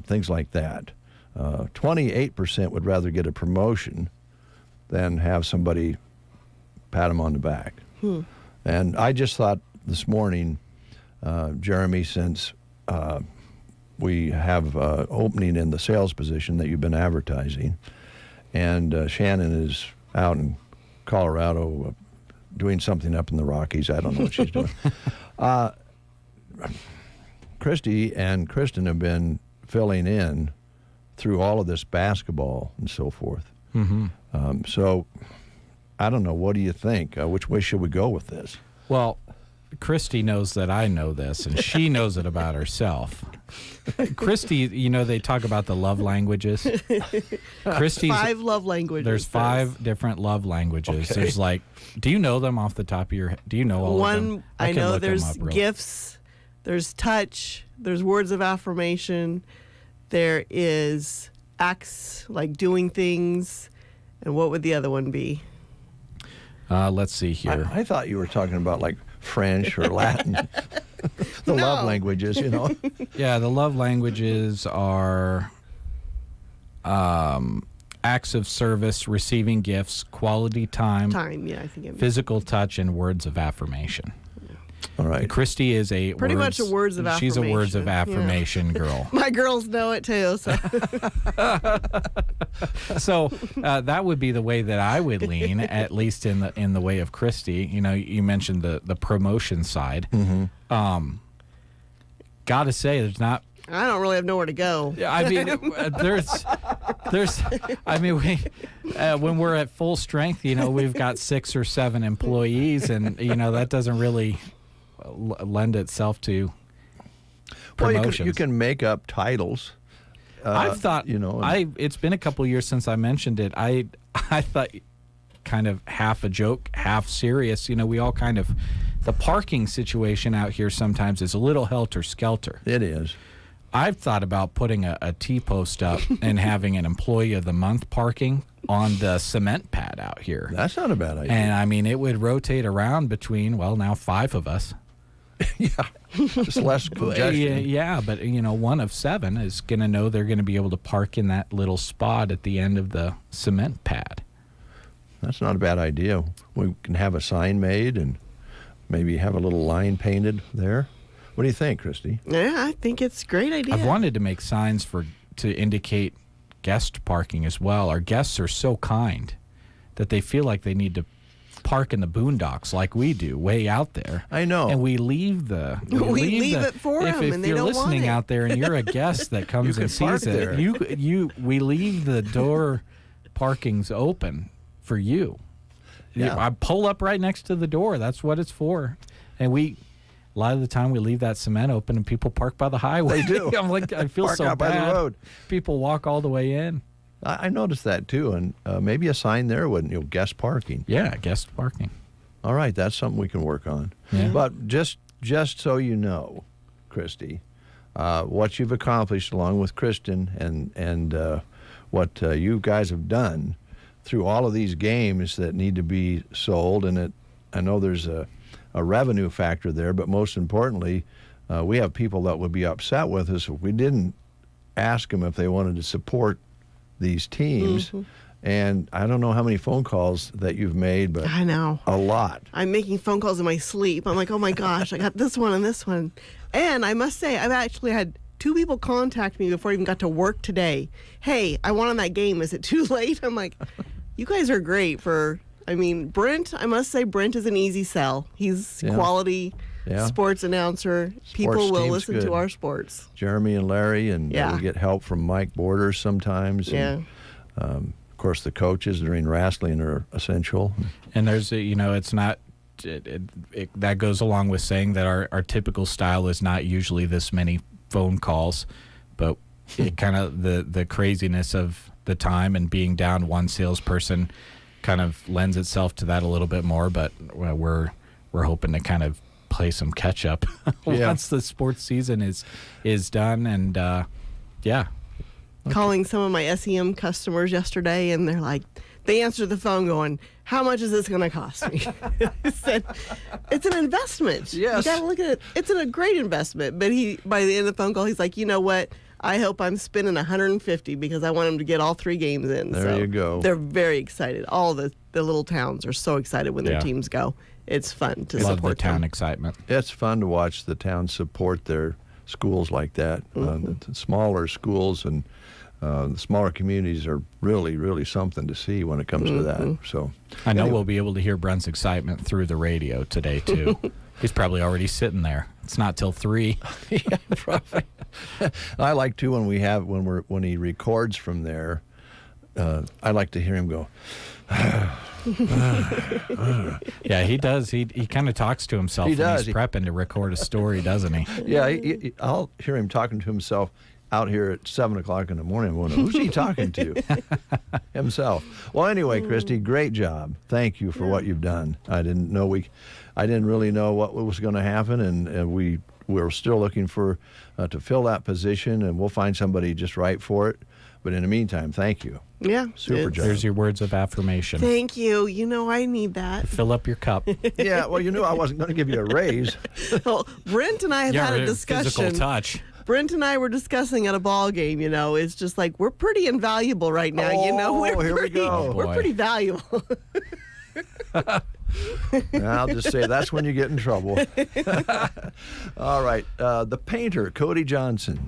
things like that. 28% would rather get a promotion than have somebody pat them on the back. And I just thought this morning, Jeremy, since we have opening in the sales position that you've been advertising, and Shannon is out in Colorado doing something up in the Rockies. I don't know what she's doing. Christy and Kristen have been filling in through all of this basketball and so forth. So I don't know. What do you think? Which way should we go with this? Well, Christy knows that I know this, and she knows it about herself. Christy, they talk about the love languages. Christy's 5 love languages. There's 5 different love languages. Okay. There's do you know them off the top of your head? Do you know all of them? One, I know there's gifts, there's touch, there's words of affirmation, there is acts, like doing things, and what would the other one be? Let's see here. I thought you were talking about like French or Latin. Love languages, Yeah, the love languages are acts of service, receiving gifts, quality time, I think physical touch, and words of affirmation. All right. Christy is pretty much a words of affirmation. She's a words of affirmation girl. My girls know it too. So, so that would be the way that I would lean, at least in the way of Christy. You mentioned the promotion side. Gotta say, there's not. I don't really have nowhere to go. I mean, when we're at full strength, we've got 6 or 7 employees, and that doesn't really lend itself to promotions. Well, you can make up titles. I've thought, it's been a couple years since I mentioned it. I thought, kind of half a joke, half serious. We all kind of, the parking situation out here sometimes is a little helter-skelter. It is. I've thought about putting a T-post up and having an employee of the month parking on the cement pad out here. That's not a bad idea. And I mean, it would rotate around between, now 5 of us. Yeah, just less congestion. Yeah, but one of 7 is going to know they're going to be able to park in that little spot at the end of the cement pad. That's not a bad idea. We can have a sign made and maybe have a little line painted there. What do you think, Christy? Yeah, I think it's a great idea. I've wanted to make signs to indicate guest parking as well. Our guests are so kind that they feel like they need to park in the boondocks like we do, way out there. I know. And we leave it for them, and they don't want it. If you're listening out there and you're a guest that comes and sees it, we leave the door parkings open for you. Yeah. I pull up right next to the door. That's what it's for. And a lot of the time we leave that cement open and people park by the highway. They do. I'm like, I feel park so out bad. by the road. People walk all the way in. I noticed that too, and maybe a sign there wouldn't, guest parking. Yeah, guest parking. All right, that's something we can work on. Yeah. But just so you know, Christy, what you've accomplished along with Kristen and what you guys have done through all of these games that need to be sold, and I know there's a revenue factor there, but most importantly, we have people that would be upset with us if we didn't ask them if they wanted to support these teams. And I don't know how many phone calls that you've made, but I know a lot. I'm making phone calls in my sleep. I'm like, oh my gosh, I got this one and this one. And I must say, I've actually had 2 people contact me before I even got to work today. Hey, I won on that game. Is it too late? I'm like, you guys are great Brent, I must say Brent is an easy sell. He's quality. sports announcer. People will listen good. to our sports. Jeremy and Larry, and we get help from Mike Borders sometimes. Yeah. And, of course, the coaches during wrestling are essential. And there's, it's not. That goes along with saying that our typical style is not usually this many phone calls, but it kind of the craziness of the time and being down one salesperson kind of lends itself to that a little bit more. But we're hoping to kind of play some catch up once the sports season is done. And calling some of my SEM customers yesterday, and they're like, they answered the phone going, "How much is this going to cost me?" I said, "It's an investment. Yes. You got to look at it. It's a great investment." But by the end of the phone call, he's like, "You know what? I hope I'm spending $150 because I want him to get all 3 games in." There you go. They're very excited. All the little towns are so excited when their teams go. It's fun to Love support the town them. Excitement. It's fun to watch the town support their schools like that. The smaller schools and the smaller communities are really, really something to see when it comes to that. So I know we'll be able to hear Brent's excitement through the radio today too. He's probably already sitting there. It's not till 3. Yeah, probably. I like too when he records from there. I like to hear him go. Yeah, he does. He kind of talks to himself. He does. He's prepping to record a story, doesn't he? Yeah, I'll hear him talking to himself out here at 7:00 in the morning. I'm wondering, who's he talking to? Himself. Well, anyway, Christy, great job. Thank you for what you've done. I didn't really know what was going to happen, and we're still looking for to fill that position, and we'll find somebody just right for it. But in the meantime, thank you. Yeah. Super job. There's your words of affirmation. Thank you. I need that. Fill up your cup. Yeah, well, I wasn't going to give you a raise. Well, Brent and I have had a discussion. Physical touch. Brent and I were discussing at a ball game, it's just like we're pretty invaluable right now. Here we go. We're pretty valuable. I'll just say that's when you get in trouble. All right. The painter, Cody Johnson.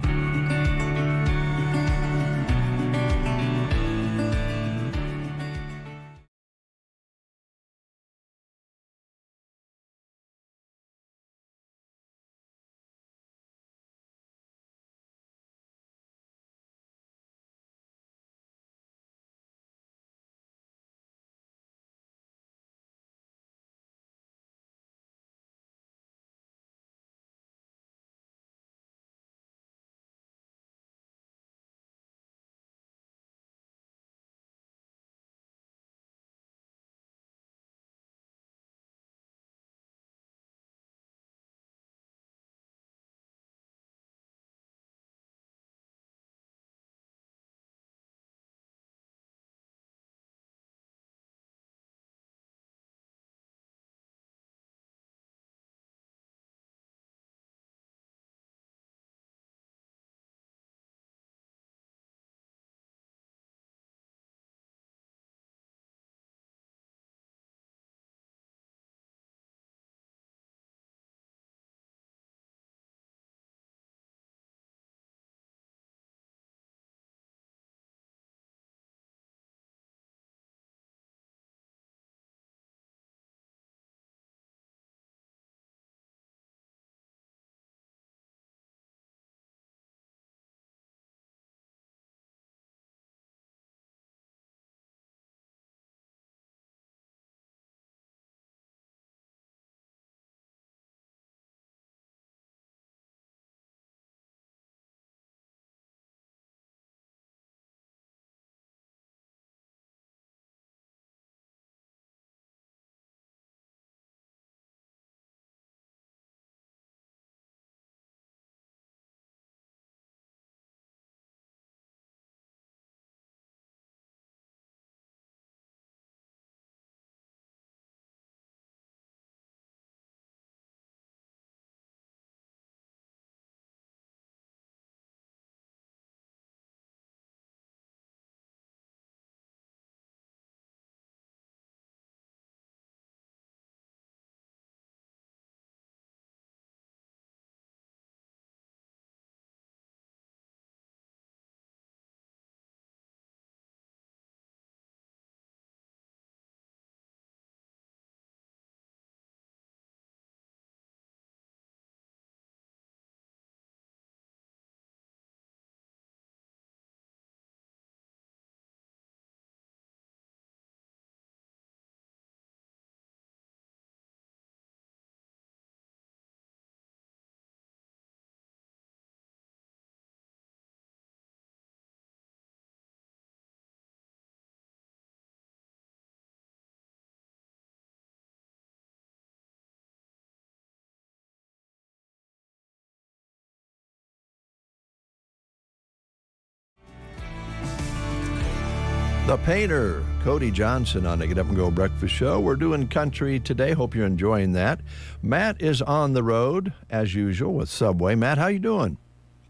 The painter, Cody Johnson, on the Get Up and Go Breakfast Show. We're doing country today. Hope you're enjoying that. Matt is on the road, as usual, with Subway. Matt, how you doing?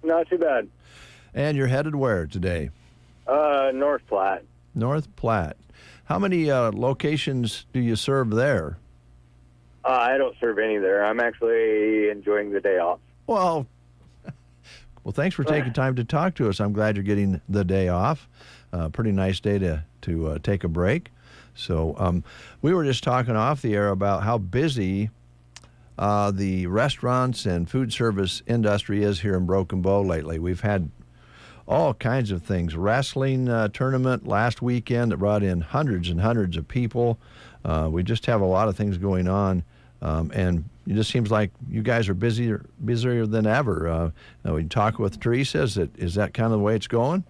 Not too bad. And you're headed where today? North Platte. North Platte. How many locations do you serve there? I don't serve any there. I'm actually enjoying the day off. Well, thanks for taking time to talk to us. I'm glad you're getting the day off. Pretty nice day to take a break. So we were just talking off the air about how busy the restaurants and food service industry is here in Broken Bow lately. We've had all kinds of things. Wrestling tournament last weekend that brought in hundreds and hundreds of people. We just have a lot of things going on. And it just seems like you guys are busier than ever. We talk with Teresa. Is that kind of the way it's going?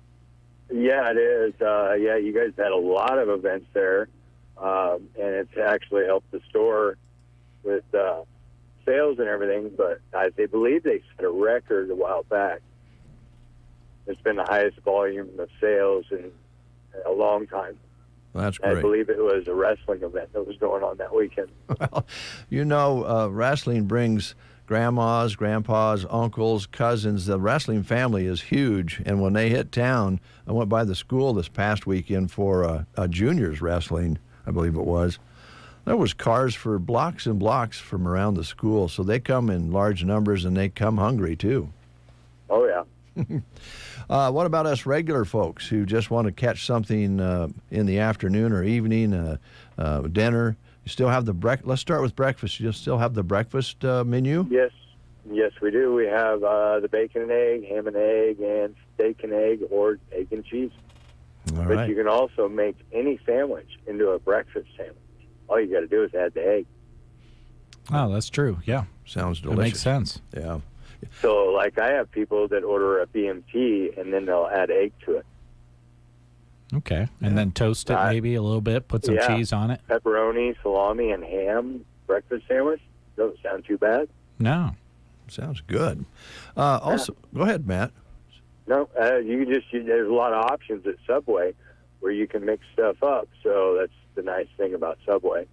Yeah, it is. Yeah, you guys had a lot of events there, and it's actually helped the store with sales and everything. But they believe they set a record a while back. It's been the highest volume of sales in a long time. Well, that's great. I believe it was a wrestling event that was going on that weekend. Well, wrestling brings grandmas, grandpas, uncles, cousins. The wrestling family is huge. And when they hit town, I went by the school this past weekend for a juniors wrestling, I believe it was. There was cars for blocks and blocks from around the school. So they come in large numbers and they come hungry too. Oh, yeah. What about us regular folks who just want to catch something in the afternoon or evening, dinner? You still have the Let's start with breakfast. You still have the breakfast menu? Yes, we do. We have the bacon and egg, ham and egg, and steak and egg, or egg and cheese. All but right. you can also make any sandwich into a breakfast sandwich. All you got to do is add the egg. Oh, that's true. Yeah, sounds That delicious. makes sense. Yeah. So, like, I have people that order a BMT, and then they'll add egg to it. Okay, and then toast it maybe a little bit, put some cheese on it. Pepperoni, salami, and ham breakfast sandwich. Doesn't sound too bad. No. Sounds good. Also, go ahead, Matt. No, you can there's a lot of options at Subway where you can mix stuff up. So that's the nice thing about Subway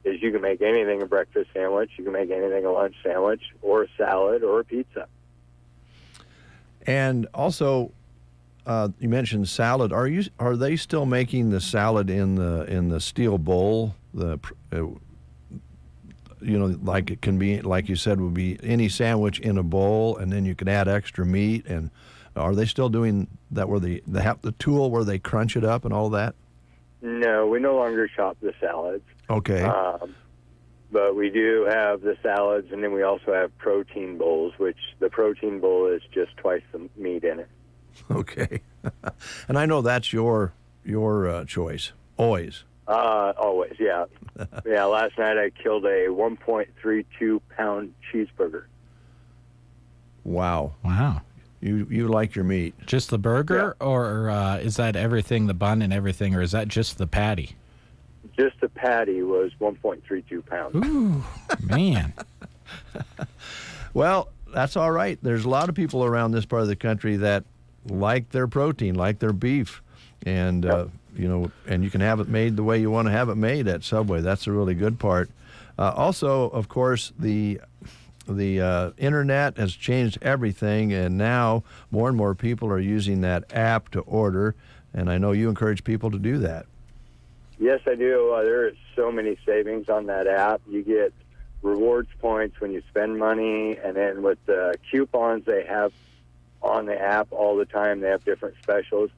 is you can make anything a breakfast sandwich, you can make anything a lunch sandwich, or a salad, or a pizza. And also, you mentioned salad. Are they still making the salad in the steel bowl? Like it can be, like you said, would be any sandwich in a bowl, and then you can add extra meat. And are they still doing that where they have the tool where they crunch it up and all that? No, we no longer shop the salads. Okay. But we do have the salads, and then we also have protein bowls, which the protein bowl is just twice the meat in it. Okay. And I know that's your choice, always. Always, yeah. Yeah, last night I killed a 1.32-pound cheeseburger. Wow. Wow. You like your meat. Just the burger, or is that everything, the bun and everything, or is that just the patty? Just the patty was 1.32 pounds. Ooh, man. Well, that's all right. There's a lot of people around this part of the country that like their protein, like their beef. And, and you can have it made the way you want to have it made at Subway. That's the really good part. Also, of course, the internet has changed everything, and now more and more people are using that app to order. And I know you encourage people to do that. Yes, I do. There is so many savings on that app. You get rewards points when you spend money, and then with the coupons they have on the app all the time, they have different specials.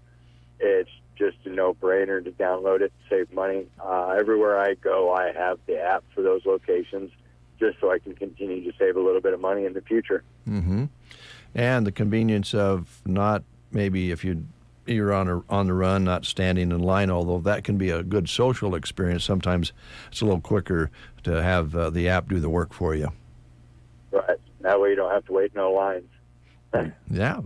It's just a no-brainer to download it, save money. Everywhere I go, I have the app for those locations just so I can continue to save a little bit of money in the future. Mm-hmm. And the convenience of not maybe if you're on the run, not standing in line, although that can be a good social experience. Sometimes it's a little quicker to have the app do the work for you. Right. That way you don't have to wait no lines. Yeah.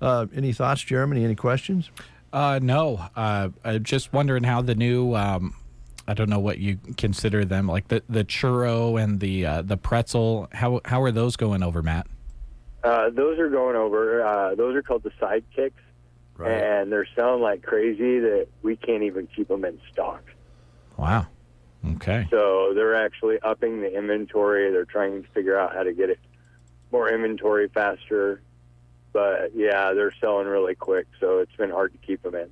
Any thoughts, Jeremy? Any questions? No. I'm just wondering how the new, I don't know what you consider them, like the churro and the pretzel, how are those going over, Matt? Those are going over. Those are called the sidekicks. Right. And they're selling like crazy that we can't even keep them in stock. Wow. Okay. So they're actually upping the inventory. They're trying to figure out how to get it more inventory faster. But, yeah, they're selling really quick, so it's been hard to keep them in.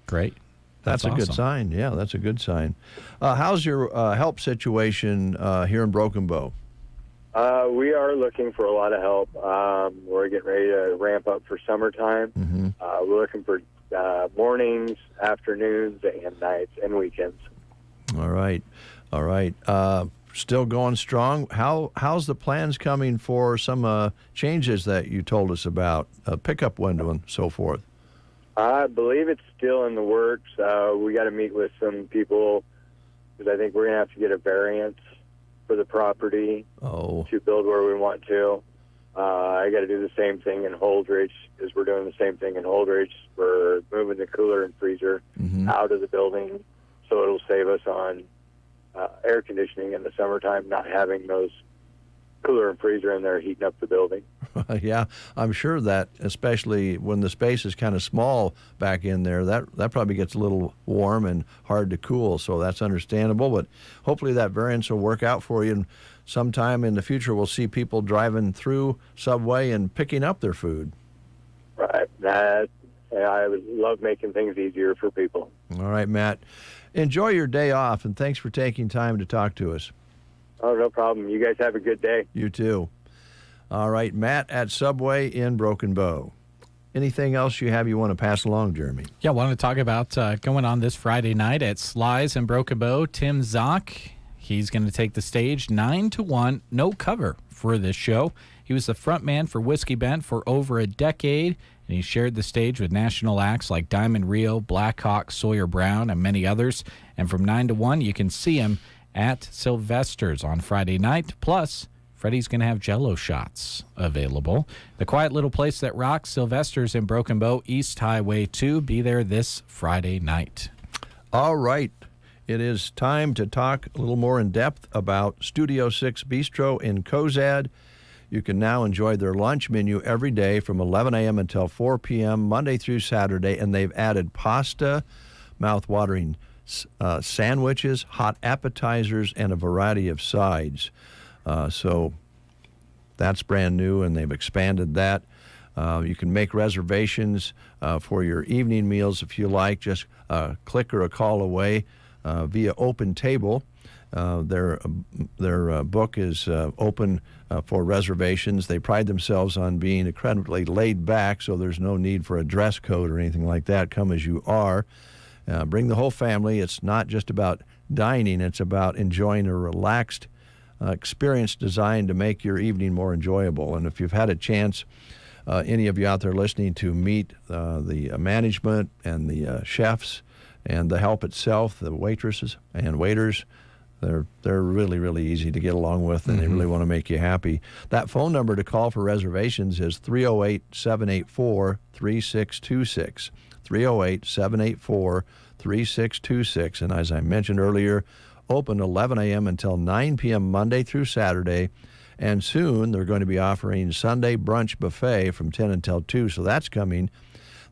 Great. That's a awesome. good sign. Yeah, that's a good sign. How's your help situation here in Broken Bow? We are looking for a lot of help. We're getting ready to ramp up for summertime. Mm-hmm. We're looking for mornings, afternoons, and nights, and weekends. All right. Still going strong. How's the plans coming for some changes that you told us about, pickup window and so forth? I believe it's still in the works. We got to meet with some people because I think we're going to have to get a variance for the property to build where we want to. I got to do the same thing in Holdridge because we're doing the same thing in Holdridge. We're moving the cooler and freezer out of the building, so it'll save us on air conditioning in the summertime, not having those cooler and freezer in there heating up the building. Yeah, I'm sure that, especially when the space is kind of small back in there, that probably gets a little warm and hard to cool, so that's understandable. But hopefully that variance will work out for you, and sometime in the future we'll see people driving through Subway and picking up their food. Right. I would love making things easier for people. All right, Matt. Enjoy your day off, and thanks for taking time to talk to us. Oh, no problem. You guys have a good day. You too. All right, Matt at Subway in Broken Bow. Anything else you want to pass along, Jeremy? Yeah, I want to talk about going on this Friday night at Sly's in Broken Bow. Tim Zock, he's going to take the stage 9-1, no cover for this show. He was the front man for Whiskey Bent for over a decade, and he shared the stage with national acts like Diamond Rio, Black Hawk, Sawyer Brown, and many others. And from 9-1, you can see him at Sylvester's on Friday night. Plus, Freddie's going to have Jell-O shots available. The quiet little place that rocks, Sylvester's in Broken Bow, East Highway 2. Be there this Friday night. All right. It is time to talk a little more in depth about Studio 6 Bistro in Cozad. You can now enjoy their lunch menu every day from 11 a.m. until 4 p.m., Monday through Saturday, and they've added pasta, mouth-watering sandwiches, hot appetizers, and a variety of sides. So that's brand new, and they've expanded that. You can make reservations for your evening meals if you like. Just a click or a call away via Open Table. Their book is open for reservations. They pride themselves on being incredibly laid back, so there's no need for a dress code or anything like that. Come as you are. Bring the whole family. It's not just about dining. It's about enjoying a relaxed experience designed to make your evening more enjoyable. And if you've had a chance, any of you out there listening, to meet the management and the chefs and the help itself, the waitresses and waiters, they're really, really easy to get along with, and they really want to make you happy. That phone number to call for reservations is 308-784-3626. 308-784-3626. And as I mentioned earlier, open 11 a.m. until 9 p.m. Monday through Saturday. And soon they're going to be offering Sunday brunch buffet from 10 until 2. So that's coming.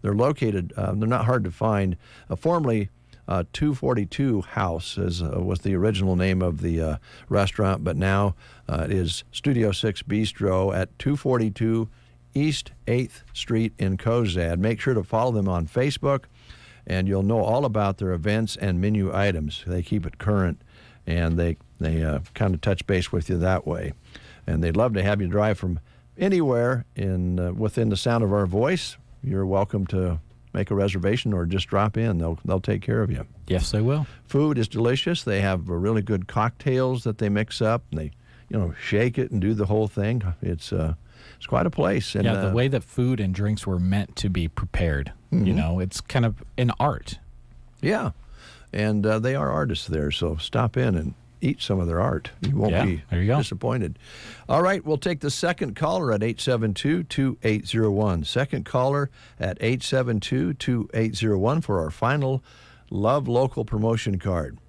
They're located, they're not hard to find. Formerly 242 House was the original name of the restaurant, but now it is Studio 6 Bistro at 242 East 8th Street in Cozad. Make sure to follow them on Facebook, and you'll know all about their events and menu items. They keep it current, and they kind of touch base with you that way. And they'd love to have you drive from anywhere within the sound of our voice. You're welcome to make a reservation or just drop in. They'll take care of you. Yes, they will. Food is delicious. They have really good cocktails that they mix up, and they shake it and do the whole thing. It's quite a place. And, the way that food and drinks were meant to be prepared. It's kind of an art. Yeah, and they are artists there, so stop in and eat some of their art. You won't be disappointed. All right, we'll take the second caller at 872-2801. Second caller at 872-2801 for our final Love Local promotion card.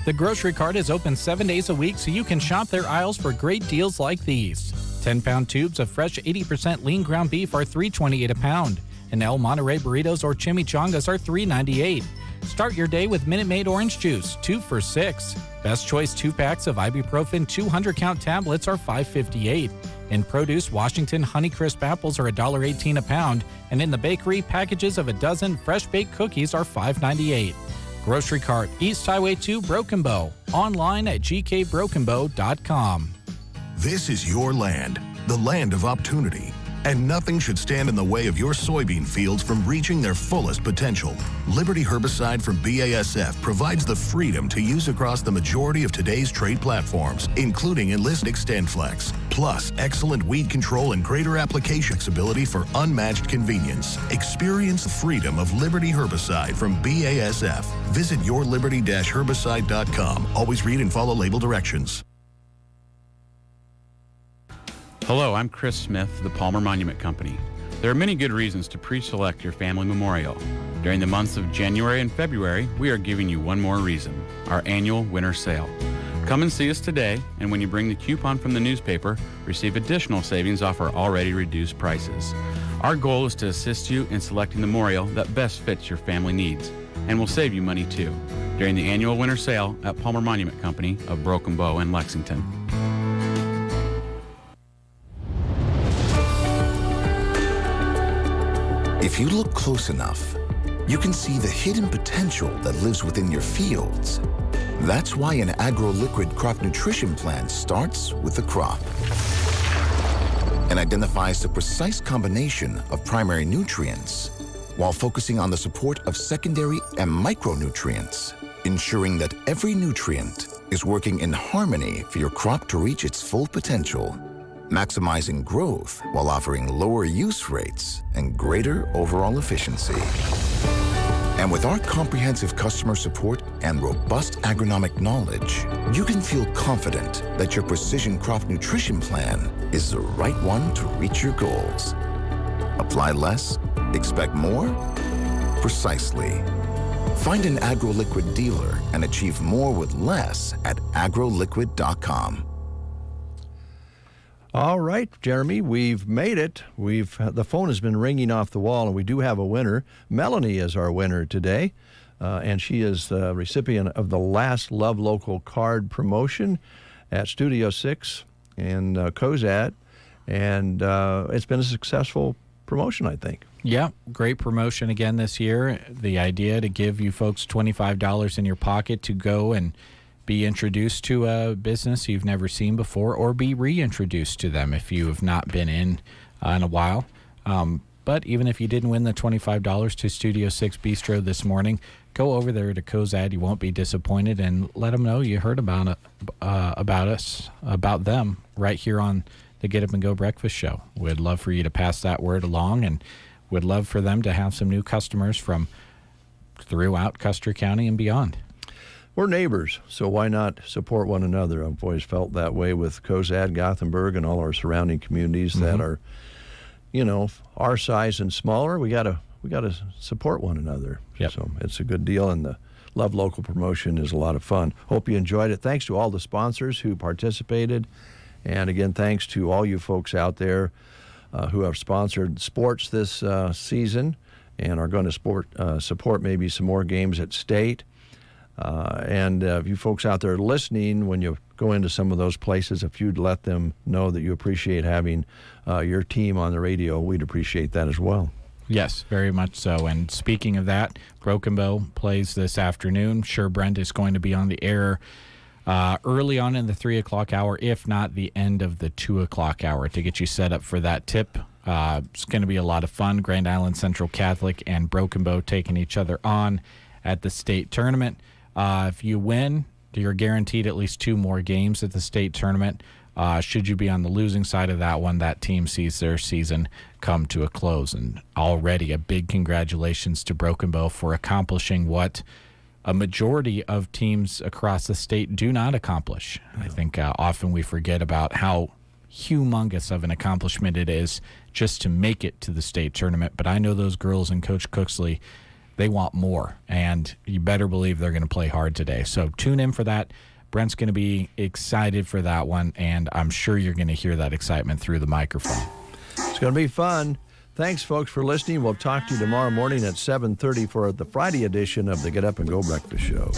The grocery cart is open 7 days a week, so you can shop their aisles for great deals like these. 10-pound tubes of fresh 80% lean ground beef are $3.28 a pound. and El Monterey burritos or chimichangas are $3.98. Start your day with Minute Maid orange juice, 2 for $6. Best Choice 2-packs of ibuprofen 200-count tablets are $5.58. In produce, Washington Honeycrisp apples are $1.18 a pound, and in the bakery, packages of a dozen fresh-baked cookies are $5.98. Grocery cart, East Highway 2, Broken Bow. Online at gkbrokenbow.com. This is your land, the land of opportunity. And nothing should stand in the way of your soybean fields from reaching their fullest potential. Liberty herbicide from BASF provides the freedom to use across the majority of today's trade platforms, including Enlist XtendFlex, plus excellent weed control and greater application flexibility for unmatched convenience. Experience the freedom of Liberty herbicide from BASF. Visit yourliberty-herbicide.com. Always read and follow label directions. Hello, I'm Chris Smith, the Palmer Monument Company. There are many good reasons to pre-select your family memorial. During the months of January and February, we are giving you one more reason, our annual winter sale. Come and see us today, and when you bring the coupon from the newspaper, receive additional savings off our already reduced prices. Our goal is to assist you in selecting the memorial that best fits your family needs, and will save you money too, during the annual winter sale at Palmer Monument Company of Broken Bow in Lexington. If you look close enough, you can see the hidden potential that lives within your fields. That's why an agro-liquid crop nutrition plan starts with the crop and identifies the precise combination of primary nutrients while focusing on the support of secondary and micronutrients, ensuring that every nutrient is working in harmony for your crop to reach its full potential, maximizing growth while offering lower use rates and greater overall efficiency. And with our comprehensive customer support and robust agronomic knowledge, you can feel confident that your precision crop nutrition plan is the right one to reach your goals. Apply less, expect more? Precisely. Find an AgroLiquid dealer and achieve more with less at agroliquid.com. All right, Jeremy, we've made it. The phone has been ringing off the wall, and we do have a winner. Melanie is our winner today, and she is the recipient of the last Love Local card promotion at Studio 6 and Cozad, and it's been a successful promotion, I think. Yeah, great promotion again this year. The idea to give you folks $25 in your pocket to go and be introduced to a business you've never seen before, or be reintroduced to them if you have not been in a while. But even if you didn't win the $25 to Studio 6 Bistro this morning, go over there to Cozad. You won't be disappointed, and let them know you heard about them right here on the Get Up and Go Breakfast Show. We'd love for you to pass that word along, and would love for them to have some new customers from throughout Custer County and beyond. We're neighbors, so why not support one another? I've always felt that way with Cozad, Gothenburg, and all our surrounding communities that are, our size and smaller. We gotta support one another. Yep. So it's a good deal, and the Love Local promotion is a lot of fun. Hope you enjoyed it. Thanks to all the sponsors who participated, and again, thanks to all you folks out there who have sponsored sports this season and are going to support maybe some more games at state. And if you folks out there listening, when you go into some of those places, if you'd let them know that you appreciate having your team on the radio, we'd appreciate that as well. Yes, very much so. And speaking of that, Broken Bow plays this afternoon. Sure, Brent is going to be on the air early on in the 3 o'clock hour, if not the end of the 2 o'clock hour, to get you set up for that tip. It's going to be a lot of fun. Grand Island Central Catholic and Broken Bow taking each other on at the state tournament. If you win, you're guaranteed at least 2 more games at the state tournament. Should you be on the losing side of that one, that team sees their season come to a close. And already a big congratulations to Broken Bow for accomplishing what a majority of teams across the state do not accomplish. I think often we forget about how humongous of an accomplishment it is just to make it to the state tournament. But I know those girls and Coach Cooksley, they want more, and you better believe they're going to play hard today. So tune in for that. Brent's going to be excited for that one, and I'm sure you're going to hear that excitement through the microphone. It's going to be fun. Thanks, folks, for listening. We'll talk to you tomorrow morning at 7:30 for the Friday edition of the Get Up and Go Breakfast Show.